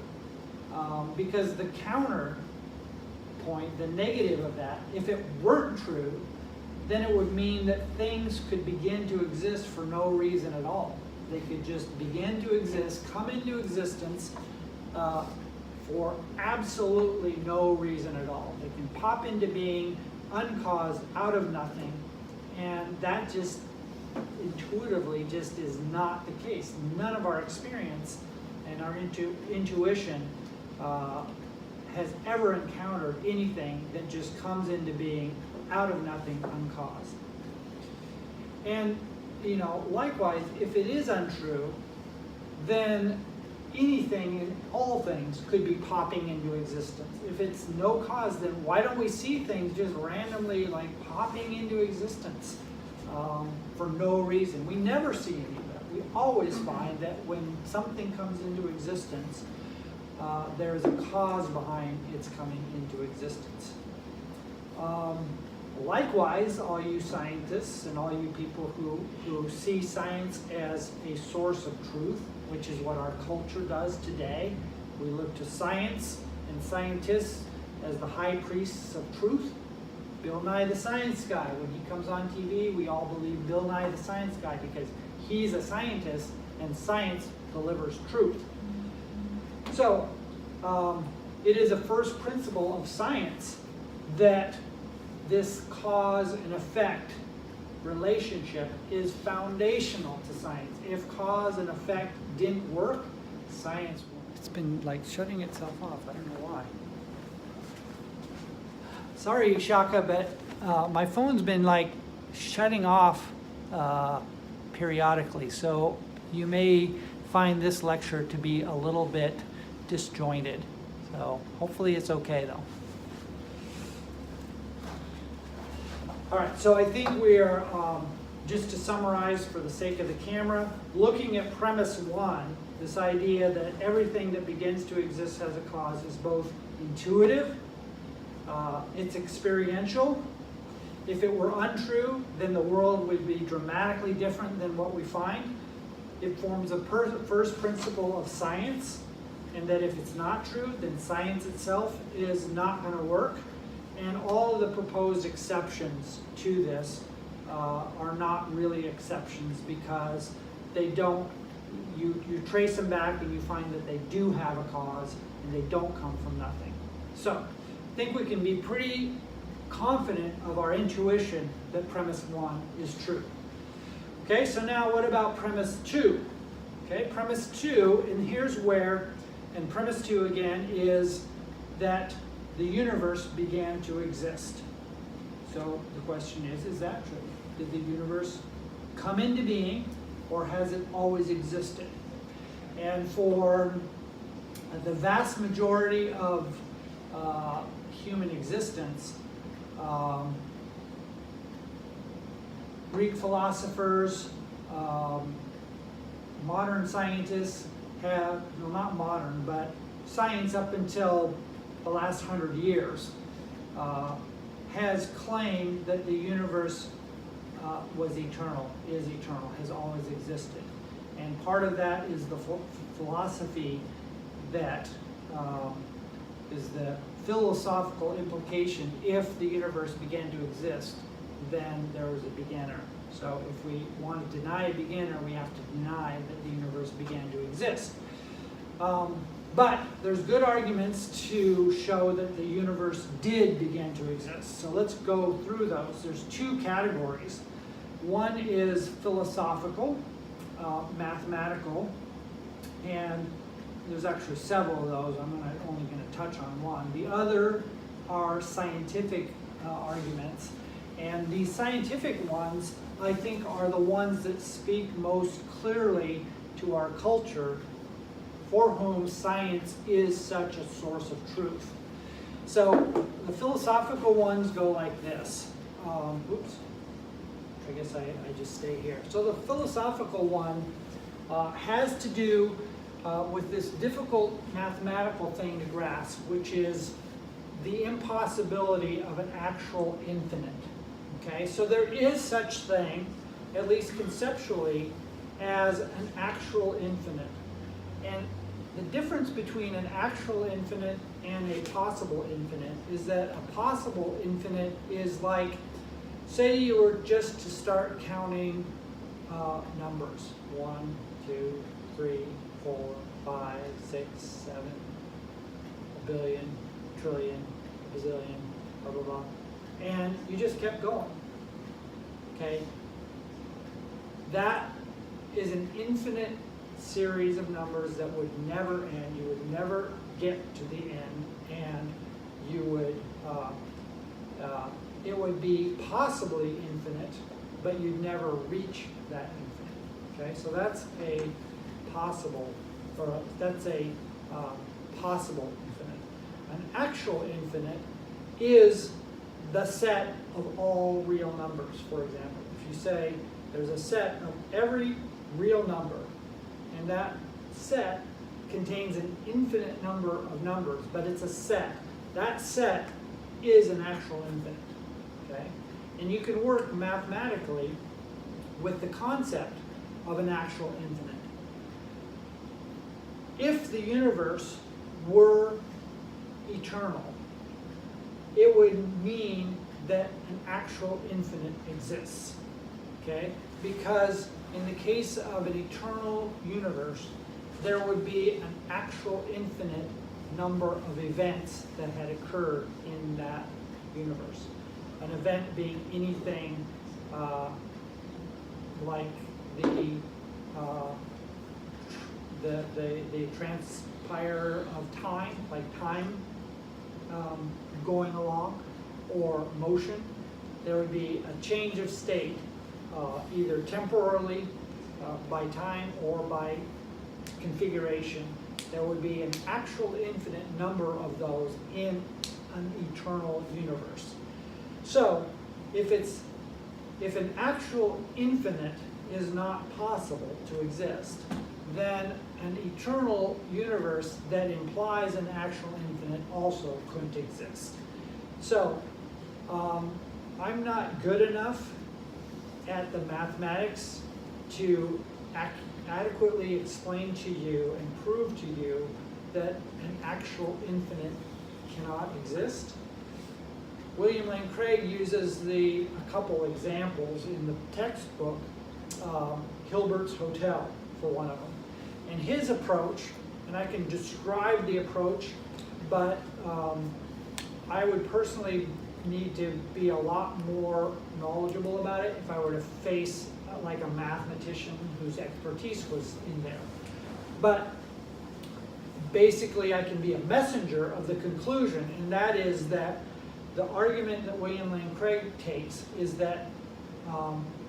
Because the counter point, the negative of that, if it weren't true, then it would mean that things could begin to exist for no reason at all. They could just begin to exist, come into existence for absolutely no reason at all. They can pop into being uncaused, out of nothing, and that just intuitively just is not the case. None of our experience and our intuition has ever encountered anything that just comes into being out of nothing, uncaused. And, you know, likewise, if it is untrue, then anything and all things could be popping into existence. If it's no cause, then why don't we see things just randomly like popping into existence for no reason? We never see any of that. We always find that when something comes into existence, there is a cause behind its coming into existence. Likewise, all you scientists and all you people who see science as a source of truth, which is what our culture does today, we look to science and scientists as the high priests of truth. Bill Nye the Science Guy, when he comes on TV, we all believe Bill Nye the Science Guy because he's a scientist and science delivers truth. So, it is a first principle of science that this cause and effect relationship is foundational to science. If cause and effect didn't work, science wouldn't. It's been like shutting itself off. I don't know why. Sorry, Shaka, but my phone's been like shutting off periodically. So you may find this lecture to be a little bit disjointed. So hopefully it's okay though. All right, so I think we are, just to summarize for the sake of the camera, looking at premise one, this idea that everything that begins to exist has a cause is both intuitive, it's experiential. If it were untrue, then the world would be dramatically different than what we find. It forms a first principle of science, and that if it's not true, then science itself is not going to work. And all of the proposed exceptions to this are not really exceptions because they don't, you trace them back and you find that they do have a cause and they don't come from nothing. So I think we can be pretty confident of our intuition that premise one is true. Okay, so now what about premise two? Okay, premise two, and here's where, and premise two again is that the universe began to exist. So the question is that true? Did the universe come into being or has it always existed? And for the vast majority of human existence, Greek philosophers, modern scientists have, well, not modern, but science up until the last 100 years has claimed that the universe was eternal, is eternal, has always existed. And part of that is the philosophy that is the philosophical implication. If the universe began to exist, then there was a beginner. So if we want to deny a beginner, we have to deny that the universe began to exist. But there's good arguments to show that the universe did begin to exist. So let's go through those. There's two categories. One is philosophical. mathematical, and there's actually several of those. I'm only going to touch on one. The other are scientific arguments, and these scientific ones, I think, are the ones that speak most clearly to our culture, for whom science is such a source of truth. So the philosophical ones go like this. Oops. I guess I just stay here. So the philosophical one has to do with this difficult mathematical thing to grasp, which is the impossibility of an actual infinite. Okay, so there is such thing, at least conceptually, as an actual infinite. And the difference between an actual infinite and a possible infinite is that a possible infinite is like, say you were just to start counting numbers. 1, 2, 3, 4, 5, 6, 7, a billion, trillion, a bazillion, blah, blah, blah. And you just kept going. Okay? That is an infinite series of numbers that would never end. You would never get to the end, and you would it would be possibly infinite, but you'd never reach that infinite. Okay, so that's a possible, or that's a possible infinite. An actual infinite is the set of all real numbers. For example, if you say there's a set of every real number, and that set contains an infinite number of numbers, but it's a set. That set is an actual infinite. Okay? And you can work mathematically with the concept of an actual infinite. If the universe were eternal, it would mean that an actual infinite exists. Okay? Because in the case of an eternal universe, there would be an actual infinite number of events that had occurred in that universe. An event being anything like the transpire of time, like time going along, or motion. There would be a change of state, either temporarily by time or by configuration. There would be an actual infinite number of those in an eternal universe. So if an actual infinite is not possible to exist, then an eternal universe that implies an actual infinite also couldn't exist. So I'm not good enough at the mathematics to adequately explain to you and prove to you that an actual infinite cannot exist. William Lane Craig uses a couple examples in the textbook, Hilbert's Hotel for one of them. And his approach, and I can describe the approach, but I would personally need to be a lot more knowledgeable about it if I were to face like a mathematician whose expertise was in there. But basically I can be a messenger of the conclusion, and that is that the argument that William Lane Craig takes is that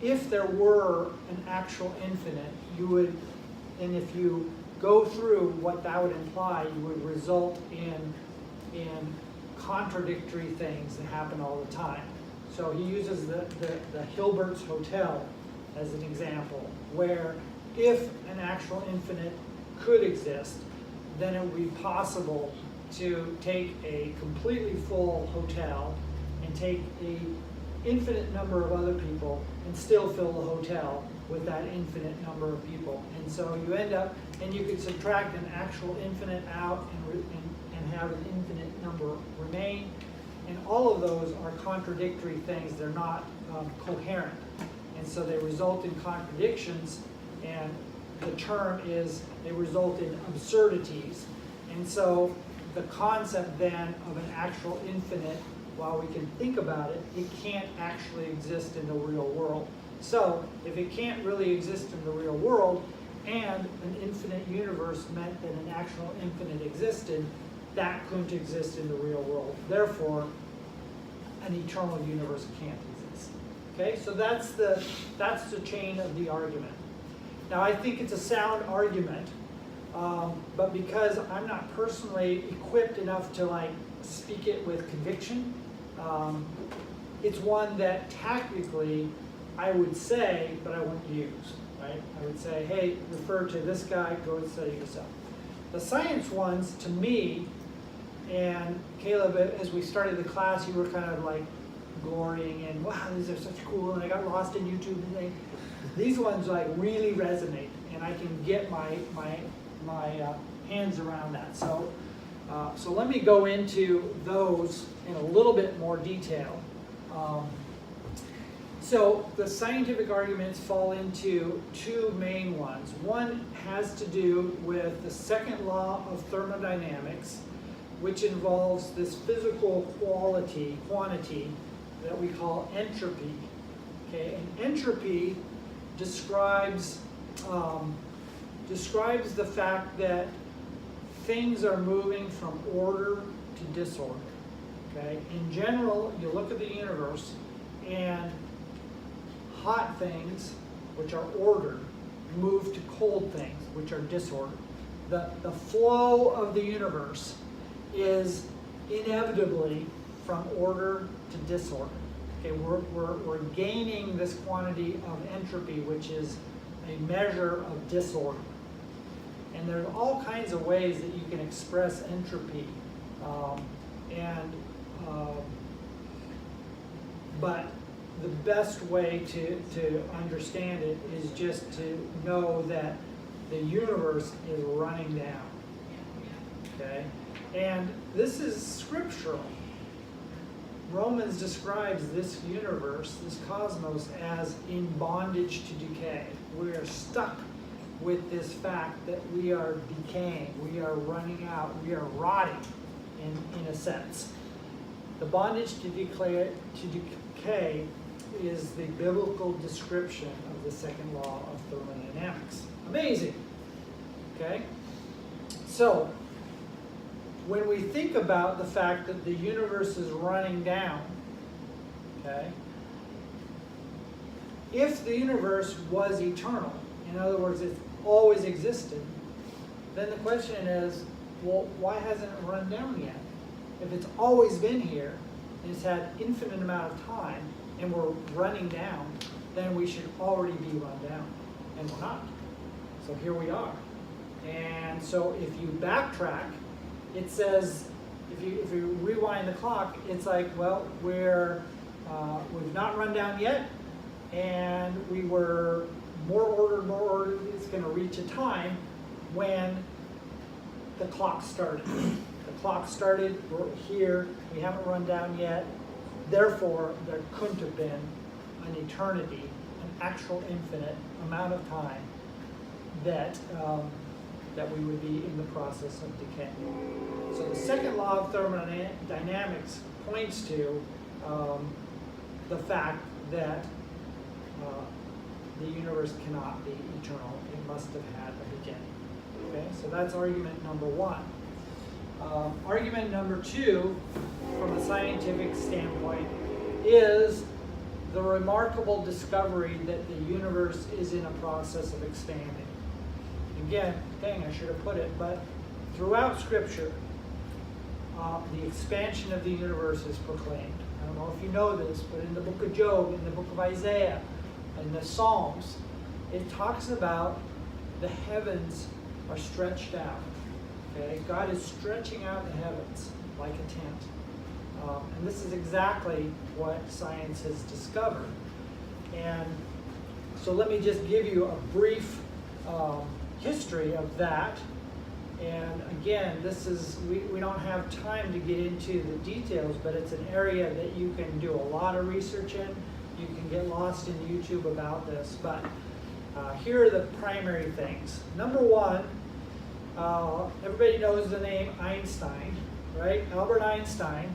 if there were an actual infinite, you would, and if you go through what that would imply, you would result in contradictory things that happen all the time. So he uses the Hilbert's Hotel as an example, where if an actual infinite could exist, then it would be possible to take a completely full hotel and take an infinite number of other people and still fill the hotel with that infinite number of people. And so you end up, and you could subtract an actual infinite out and have an infinite number remain. And all of those are contradictory things. They're not coherent. And so they result in contradictions, and the term is they result in absurdities. And so the concept then of an actual infinite, while we can think about it, it can't actually exist in the real world. So if it can't really exist in the real world, and an infinite universe meant that an actual infinite existed, that couldn't exist in the real world. Therefore, an eternal universe can't exist. Okay, so that's the chain of the argument. Now I think it's a sound argument, but because I'm not personally equipped enough to like speak it with conviction, it's one that tactically I would say, but I wouldn't use. Right? I would say, hey, refer to this guy, go and study yourself. The science ones, to me, and Caleb, as we started the class, you were kind of like glorying in, wow, these are such cool, and I got lost in YouTube and things. These ones like really resonate, and I can get my hands around that. So let me go into those in a little bit more detail. So the scientific arguments fall into two main ones. One has to do with the second law of thermodynamics, which involves this physical quantity that we call entropy. Okay, and entropy describes the fact that things are moving from order to disorder. Okay, in general, you look at the universe, and hot things, which are ordered, move to cold things, which are disordered. The flow of the universe is inevitably from order to disorder. Okay, we're gaining this quantity of entropy, which is a measure of disorder. And there's all kinds of ways that you can express entropy. But the best way to understand it is just to know that the universe is running down. Okay? And this is scriptural. Romans describes this universe, this cosmos, as in bondage to decay. We are stuck with this fact that we are decaying, we are running out, we are rotting in a sense. The bondage to decay is the biblical description of the second law of thermodynamics. Amazing. Okay? So, when we think about the fact that the universe is running down, okay, if the universe was eternal, in other words, it's always existed, then the question is, well, why hasn't it run down yet? If it's always been here, and it's had infinite amount of time, and we're running down, then we should already be run down, and we're not. So here we are. And so if you backtrack, it says, if you rewind the clock, it's like, well, we've not run down yet, and we were more ordered. It's going to reach a time when the clock started. The clock started, we're here, we haven't run down yet. Therefore, there couldn't have been an eternity, an actual infinite amount of time that we would be in the process of decay. So the second law of thermodynamics points to the fact that the universe cannot be eternal. It must have had a beginning. Okay, so that's argument number one. Argument number two, from a scientific standpoint, is the remarkable discovery that the universe is in a process of expanding. Again, dang, I should have put it, but throughout Scripture, the expansion of the universe is proclaimed. I don't know if you know this, but in the book of Job, in the book of Isaiah, in the Psalms, it talks about the heavens are stretched out. Okay? God is stretching out the heavens like a tent. And this is exactly what science has discovered. And so let me just give you a brief history of that. And again, this is, we don't have time to get into the details, but it's an area that you can do a lot of research in. You can get lost in YouTube about this, but here are the primary things. Number one, everybody knows the name Einstein, right? Albert Einstein.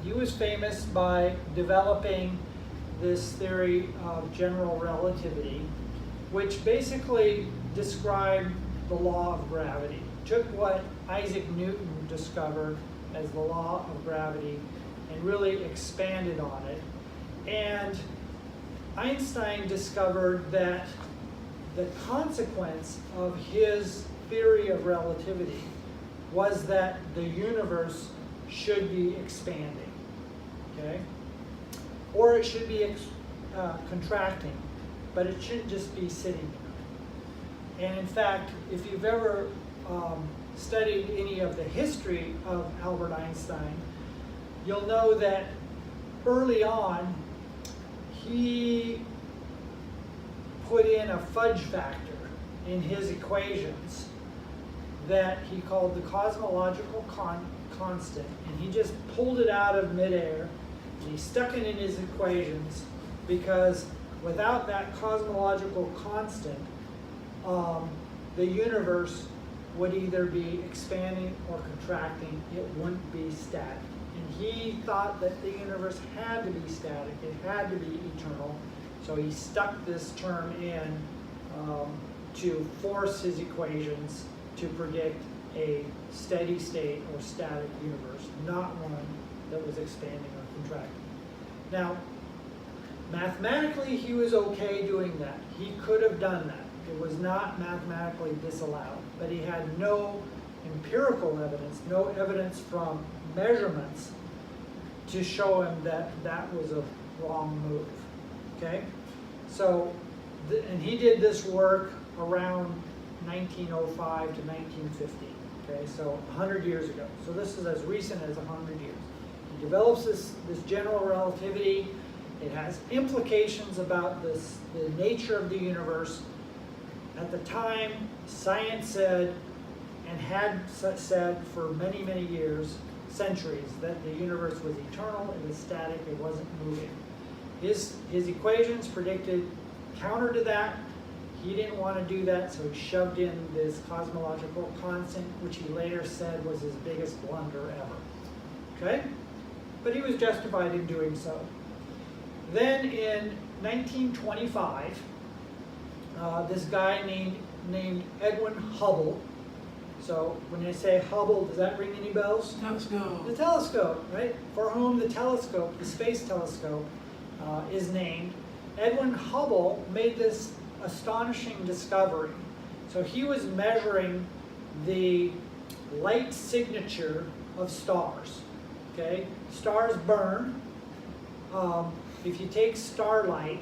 He was famous by developing this theory of general relativity, which basically described the law of gravity. Took what Isaac Newton discovered as the law of gravity and really expanded on it. And Einstein discovered that the consequence of his theory of relativity was that the universe should be expanding, okay? Or it should be contracting, but it shouldn't just be sitting there. And in fact, if you've ever studied any of the history of Albert Einstein, you'll know that early on, he put in a fudge factor in his equations that he called the cosmological constant, and he just pulled it out of midair and he stuck it in his equations, because without that cosmological constant, the universe would either be expanding or contracting. It wouldn't be static. And he thought that the universe had to be static, it had to be eternal, so he stuck this term in to force his equations to predict a steady state or static universe, not one that was expanding or contracting. Now, mathematically, he was okay doing that. He could have done that. It was not mathematically disallowed, but he had no empirical evidence, no evidence from measurements to show him that that was a wrong move, okay? So, and he did this work around 1905 to 1950, okay? So 100 years ago. So this is as recent as 100 years. He develops this general relativity. It has implications about the nature of the universe. At the time, science said, and had said for many, many years, centuries, that the universe was eternal, it was static, it wasn't moving. His equations predicted counter to that. He didn't want to do that, so he shoved in this cosmological constant, which he later said was his biggest blunder ever. Okay? But he was justified in doing so. Then in 1925, this guy named Edwin Hubble. So when they say Hubble, does that ring any bells? Telescope. The telescope, right? For whom the telescope, the space telescope, is named. Edwin Hubble made this astonishing discovery. So he was measuring the light signature of stars. Okay, stars burn. If you take starlight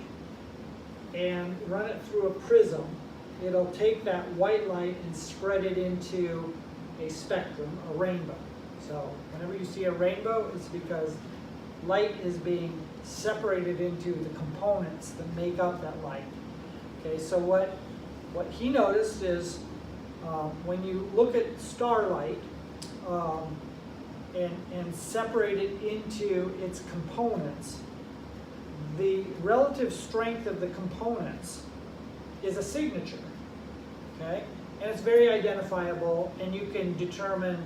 and run it through a prism, it'll take that white light and spread it into a spectrum, a rainbow. So whenever you see a rainbow, it's because light is being separated into the components that make up that light. Okay, so what he noticed is when you look at starlight and separate it into its components, the relative strength of the components is a signature, okay? And it's very identifiable, and you can determine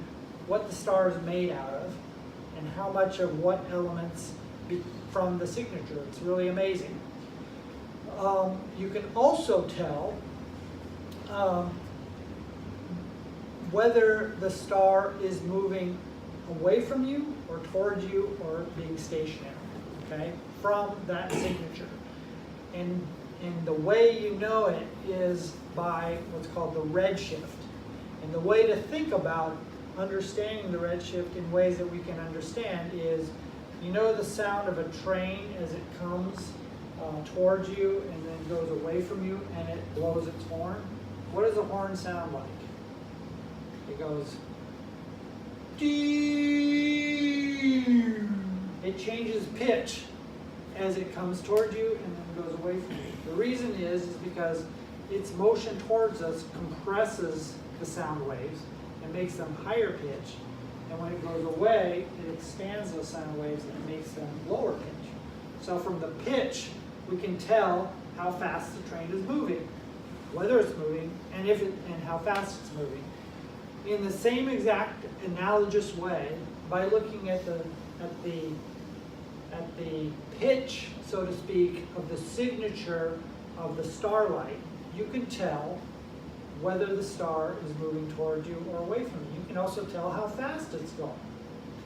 what the star is made out of and how much of what elements from the signature. It's really amazing. You can also tell whether the star is moving away from you or towards you or being stationary, okay, from that signature. And the way you know it is by what's called the redshift. And the way to think about understanding the redshift in ways that we can understand is, you know the sound of a train as it comes towards you and then goes away from you and it blows its horn? What does a horn sound like? It goes, dee. It changes pitch as it comes towards you and then goes away from you. The reason is because its motion towards us compresses the sound waves and makes them higher pitch. And when it goes away, it expands those sound waves and it makes them lower pitch. So from the pitch, we can tell how fast the train is moving, whether it's moving, and how fast it's moving. In the same exact analogous way, by looking at the pitch so to speak, of the signature of the starlight, you can tell whether the star is moving towards you or away from you. You can also tell how fast it's going.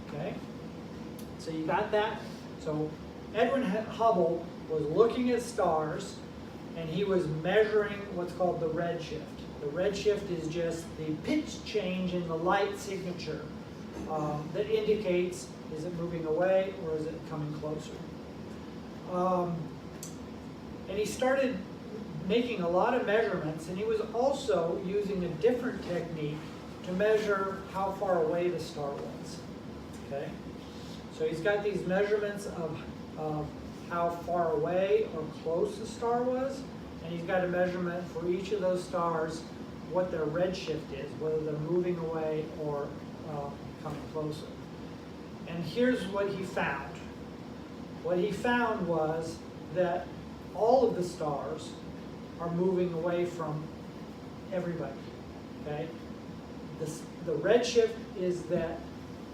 Okay? So you got that? So Edwin Hubble was looking at stars, and he was measuring what's called the redshift. The redshift is just the pitch change in the light signature that indicates, is it moving away or is it coming closer? And he started making a lot of measurements, and he was also using a different technique to measure how far away the star was. Okay? So he's got these measurements of how far away or close the star was, and he's got a measurement for each of those stars what their redshift is, whether they're moving away or coming closer. And here's what he found. What he found was that all of the stars are moving away from everybody. Okay? The redshift is that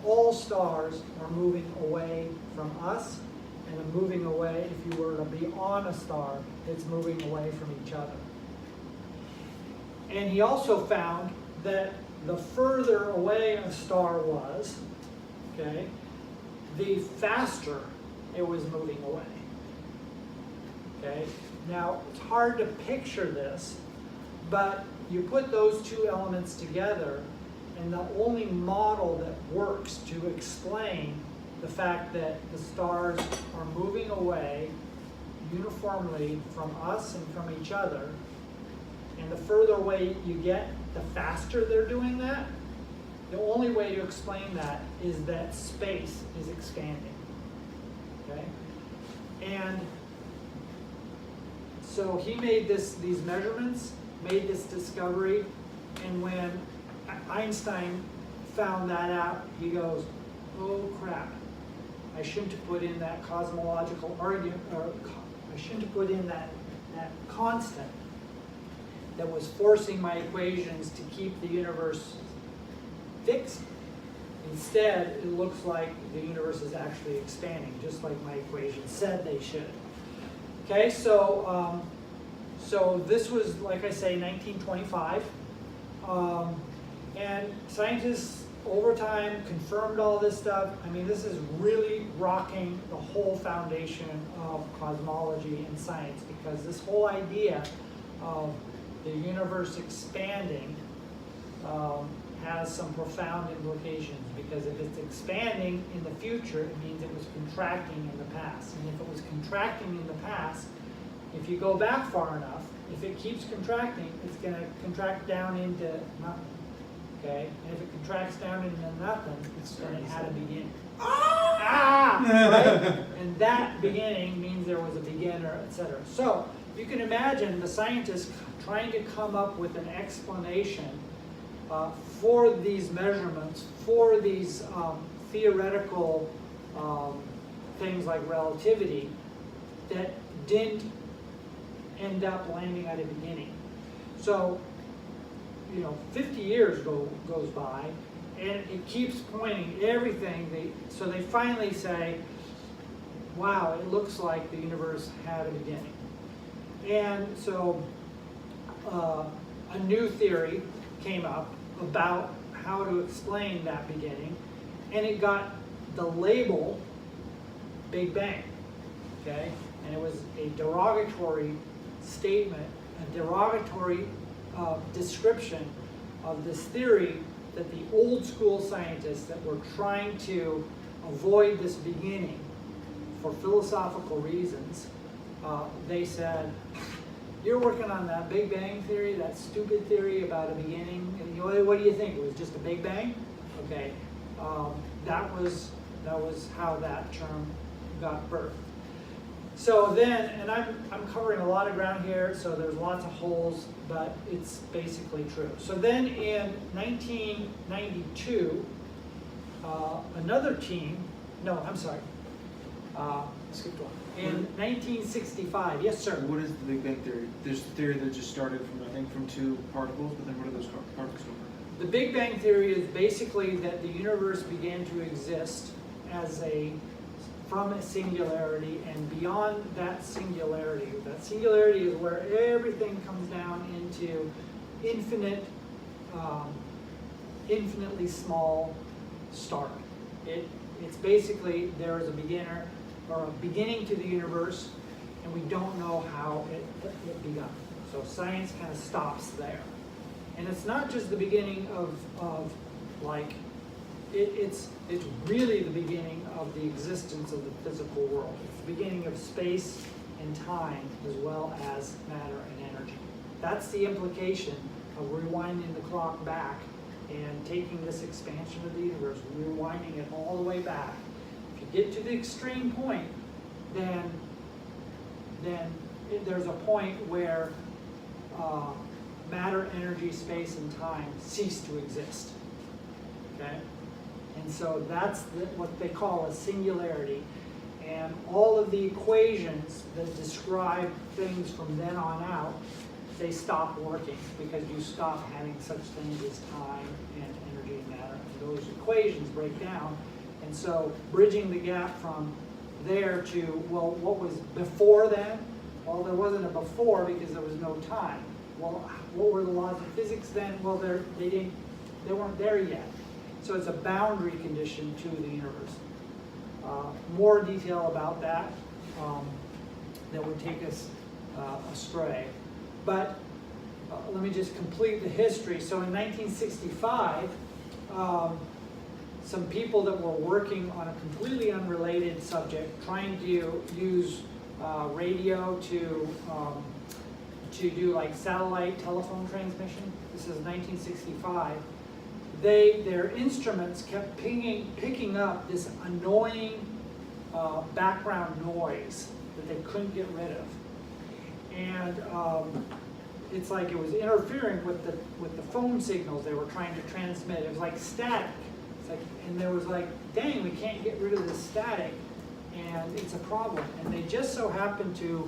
all stars are moving away from us, and are moving away, if you were to be on a star, it's moving away from each other. And he also found that the further away a star was, okay, the faster it was moving away. Okay? Now, it's hard to picture this, but you put those two elements together, and the only model that works to explain the fact that the stars are moving away uniformly from us and from each other, and the further away you get, the faster they're doing that, the only way to explain that is that space is expanding. Okay? And so he made these measurements, made this discovery, and when Einstein found that out, he goes, oh crap, I shouldn't have put in that cosmological argument, or I shouldn't have put in that constant that was forcing my equations to keep the universe fixed. Instead, it looks like the universe is actually expanding, just like my equations said they should. Okay, so this was, like I say, 1925. And scientists over time confirmed all this stuff. I mean, this is really rocking the whole foundation of cosmology and science, because this whole idea of the universe expanding has some profound implications, because if it's expanding in the future, it means it was contracting in the past. And if it was contracting in the past, if you go back far enough, if it keeps contracting, it's going to contract down into nothing. Okay? And if it contracts down into nothing, then it had a beginning. Right? And that beginning means there was a beginner, etc. So you can imagine the scientists trying to come up with an explanation for these measurements, for these theoretical things like relativity that didn't end up landing at a beginning. So, 50 years goes by, and it keeps pointing everything. So they finally say, wow, it looks like the universe had a beginning. And so a new theory came up about how to explain that beginning, and it got the label Big Bang. Okay? And it was a derogatory statement, a derogatory description of this theory that the old school scientists that were trying to avoid this beginning for philosophical reasons, they said, you're working on that Big Bang theory, that stupid theory about a beginning, and what do you think? It was just a Big Bang? Okay, that was how that term got birthed. So then, and I'm covering a lot of ground here, so there's lots of holes, but it's basically true. So then in 1992, another team, no, I'm sorry, skipped one. In 1965, yes sir? What is the Big Bang Theory? There's the theory that just started from two particles, but then what are those particles over? The Big Bang Theory is basically that the universe began to exist as a from a singularity, and beyond that singularity. That singularity is where everything comes down into infinitely small start. It's basically there is a beginner or a beginning to the universe, and we don't know how it begun. So science kind of stops there. And it's not just the beginning of like, it's really the beginning of the existence of the physical world. It's the beginning of space and time as well as matter and energy. That's the implication of rewinding the clock back and taking this expansion of the universe, rewinding it all the way back. If you get to the extreme point, then there's a point where matter, energy, space, and time cease to exist. Okay? And so that's what they call a singularity. And all of the equations that describe things from then on out, they stop working because you stop having such things as time and energy and matter. And those equations break down. And so bridging the gap from there to, well, what was before then? Well, there wasn't a before because there was no time. Well, what were the laws of physics then? Well, they weren't there yet. So it's a boundary condition to the universe. More detail about that would take us astray. But let me just complete the history. So in 1965, some people that were working on a completely unrelated subject, trying to use radio to do like satellite telephone transmission. This is 1965. Their instruments kept picking up this annoying background noise that they couldn't get rid of, and it's like it was interfering with the phone signals they were trying to transmit. It was like static. It's like, and there was like, dang, we can't get rid of this static, and it's a problem. And they just so happened to,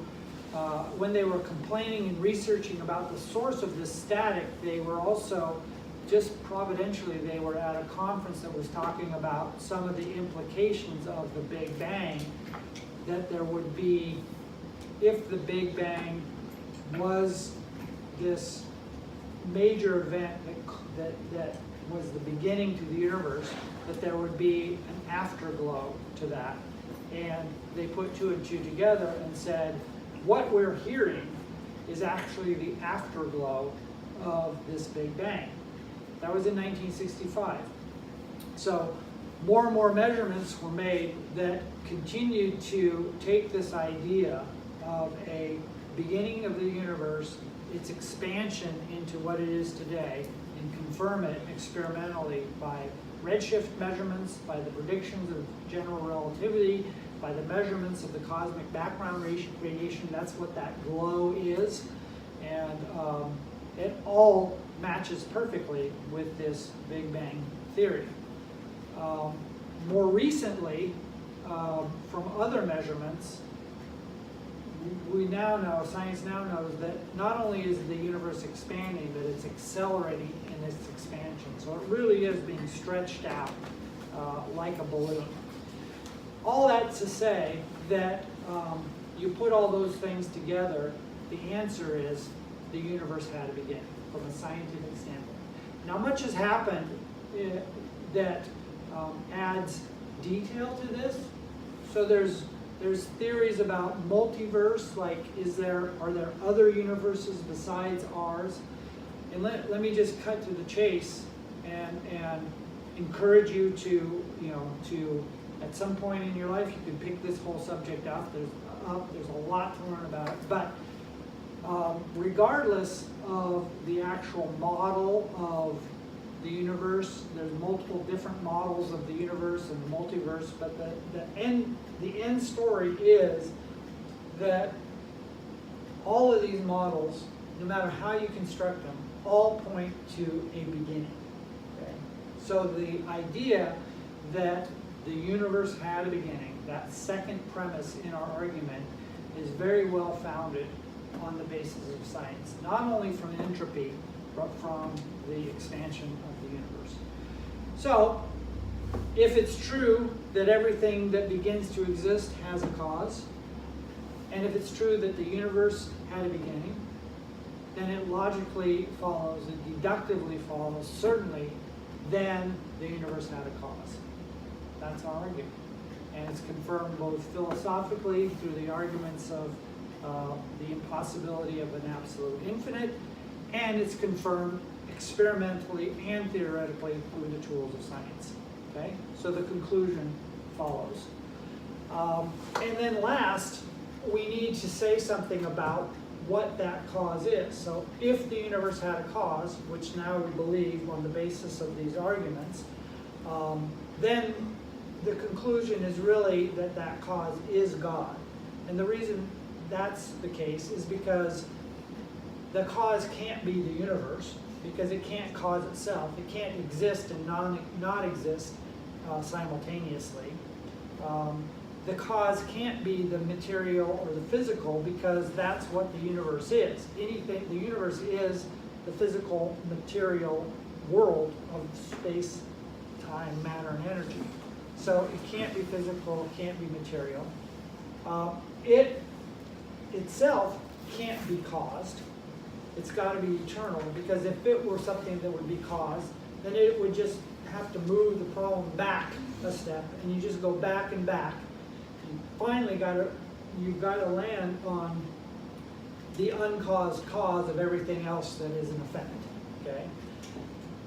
when they were complaining and researching about the source of this static, they were also, just providentially, they were at a conference that was talking about some of the implications of the Big Bang, that there would be, if the Big Bang was this major event that was the beginning to the universe, that there would be an afterglow to that. And they put two and two together and said, what we're hearing is actually the afterglow of this Big Bang. That was in 1965. So more and more measurements were made that continued to take this idea of a beginning of the universe, its expansion into what it is today, and confirm it experimentally by redshift measurements, by the predictions of general relativity, by the measurements of the cosmic background radiation. That's what that glow is. And it all matches perfectly with this Big Bang theory. More recently, from other measurements, we now know, science now knows that not only is the universe expanding, but it's accelerating in its expansion. So it really is being stretched out like a balloon. All that to say that you put all those things together, the answer is the universe had a beginning from a scientific standpoint. Now much has happened that adds detail to this. So there's theories about multiverse, like are there other universes besides ours? And let me just cut to the chase and encourage you to at some point in your life you can pick this whole subject up. There's a lot to learn about it. But regardless of the actual model of the universe, there's multiple different models of the universe and the multiverse, but the end story is that all of these models, no matter how you construct them, all point to a beginning. Okay? So the idea that the universe had a beginning, that second premise in our argument, is very well founded on the basis of science, not only from entropy, but from the expansion of the universe. So if it's true that everything that begins to exist has a cause, and if it's true that the universe had a beginning, then it logically follows, it deductively follows, certainly, then the universe had a cause. That's our argument. And it's confirmed both philosophically through the arguments of the impossibility of an absolute infinite, and it's confirmed experimentally and theoretically through the tools of science. Okay? So the conclusion follows. And then last, we need to say something about what that cause is. So if the universe had a cause, which now we believe on the basis of these arguments, then the conclusion is really that that cause is God. And the reason that's the case is because the cause can't be the universe, because it can't cause itself. It can't exist and not exist simultaneously. The cause can't be the material or the physical, because that's what the universe is. Anything, the universe is the physical material world of space, time, matter, and energy. So it can't be physical, it can't be material. It itself can't be caused. It's got to be eternal, because if it were something that would be caused, then it would just have to move the problem back a step, and you just go back and back. You finally you've got to land on the uncaused cause of everything else that is in effect. Okay?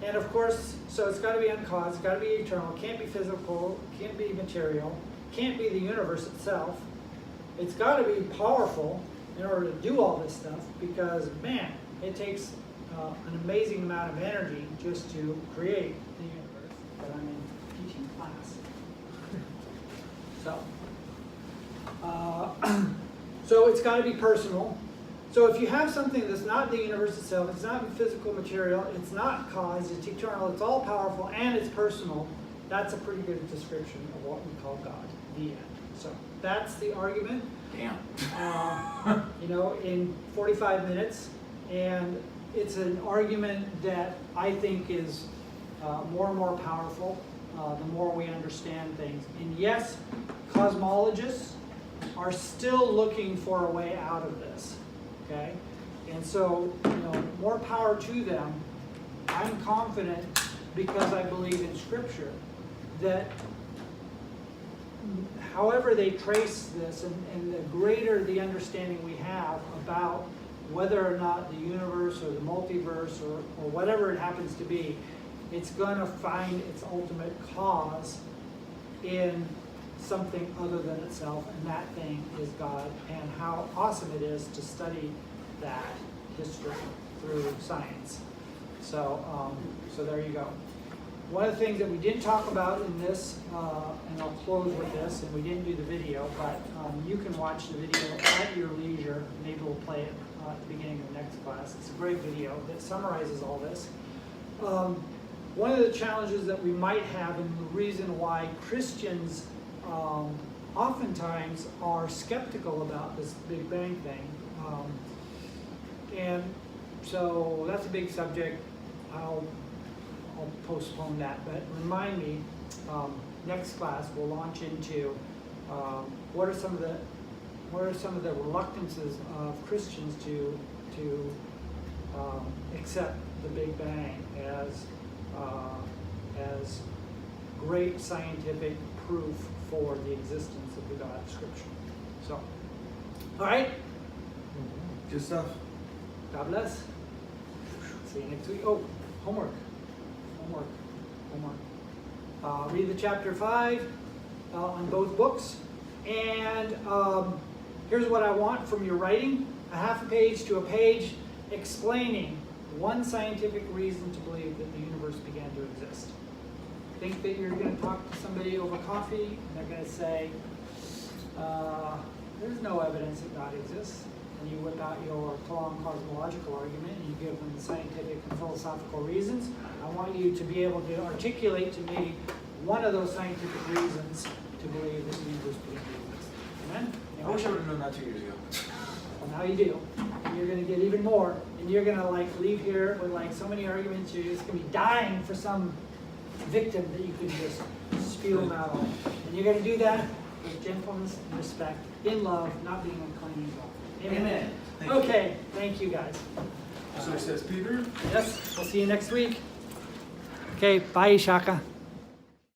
And of course, so it's got to be uncaused, it's got to be eternal, can't be physical, can't be material, can't be the universe itself. It's got to be powerful in order to do all this stuff, because, man, it takes an amazing amount of energy just to create the universe that I'm in teaching class. So it's got to be personal. So if you have something that's not the universe itself, it's not physical material, it's not caused, it's eternal, it's all powerful, and it's personal, that's a pretty good description of what we call God, the end. So that's the argument. Damn. In 45 minutes, and it's an argument that I think is more and more powerful the more we understand things. And yes, cosmologists are still looking for a way out of this. Okay, and so more power to them. I'm confident, because I believe in Scripture, that however they trace this, and the greater the understanding we have about whether or not the universe or the multiverse or whatever it happens to be, it's going to find its ultimate cause in something other than itself, and that thing is God. And how awesome it is to study that history through science. So there you go. One of the things that we didn't talk about in this, and I'll close with this, and we didn't do the video, but you can watch the video at your leisure. Maybe we'll play it at the beginning of the next class. It's a great video that summarizes all this. One of the challenges that we might have, and the reason why Christians oftentimes are skeptical about this Big Bang thing, and so that's a big subject. I'll postpone that, but remind me, next class we'll launch into what are some of the reluctances of Christians to accept the Big Bang as great scientific proof for the existence of the God of Scripture. So, all right. Good stuff. God bless. See you next week. Oh, homework. Read the chapter 5 on both books. And here's what I want from your writing: a half a page to a page explaining one scientific reason to believe that the universe began to exist. Think that you're going to talk to somebody over coffee, and they're going to say, there's no evidence that God exists. And you whip out your long cosmological argument, and you give them the scientific and philosophical reasons. I want you to be able to articulate to me one of those scientific reasons to believe that the universe began to exist. Amen? I wish I would have known that 2 years ago. Well, now you do. And you're going to get even more. And you're going to leave here with so many arguments. You're just going to be dying for some victim that you could just spew them out on. And you're going to do that with gentleness and respect, in love, not being unclean. Amen. Thank Okay, thank you guys. So it says Peter. Yes, we'll see you next week. Okay, bye, Shaka.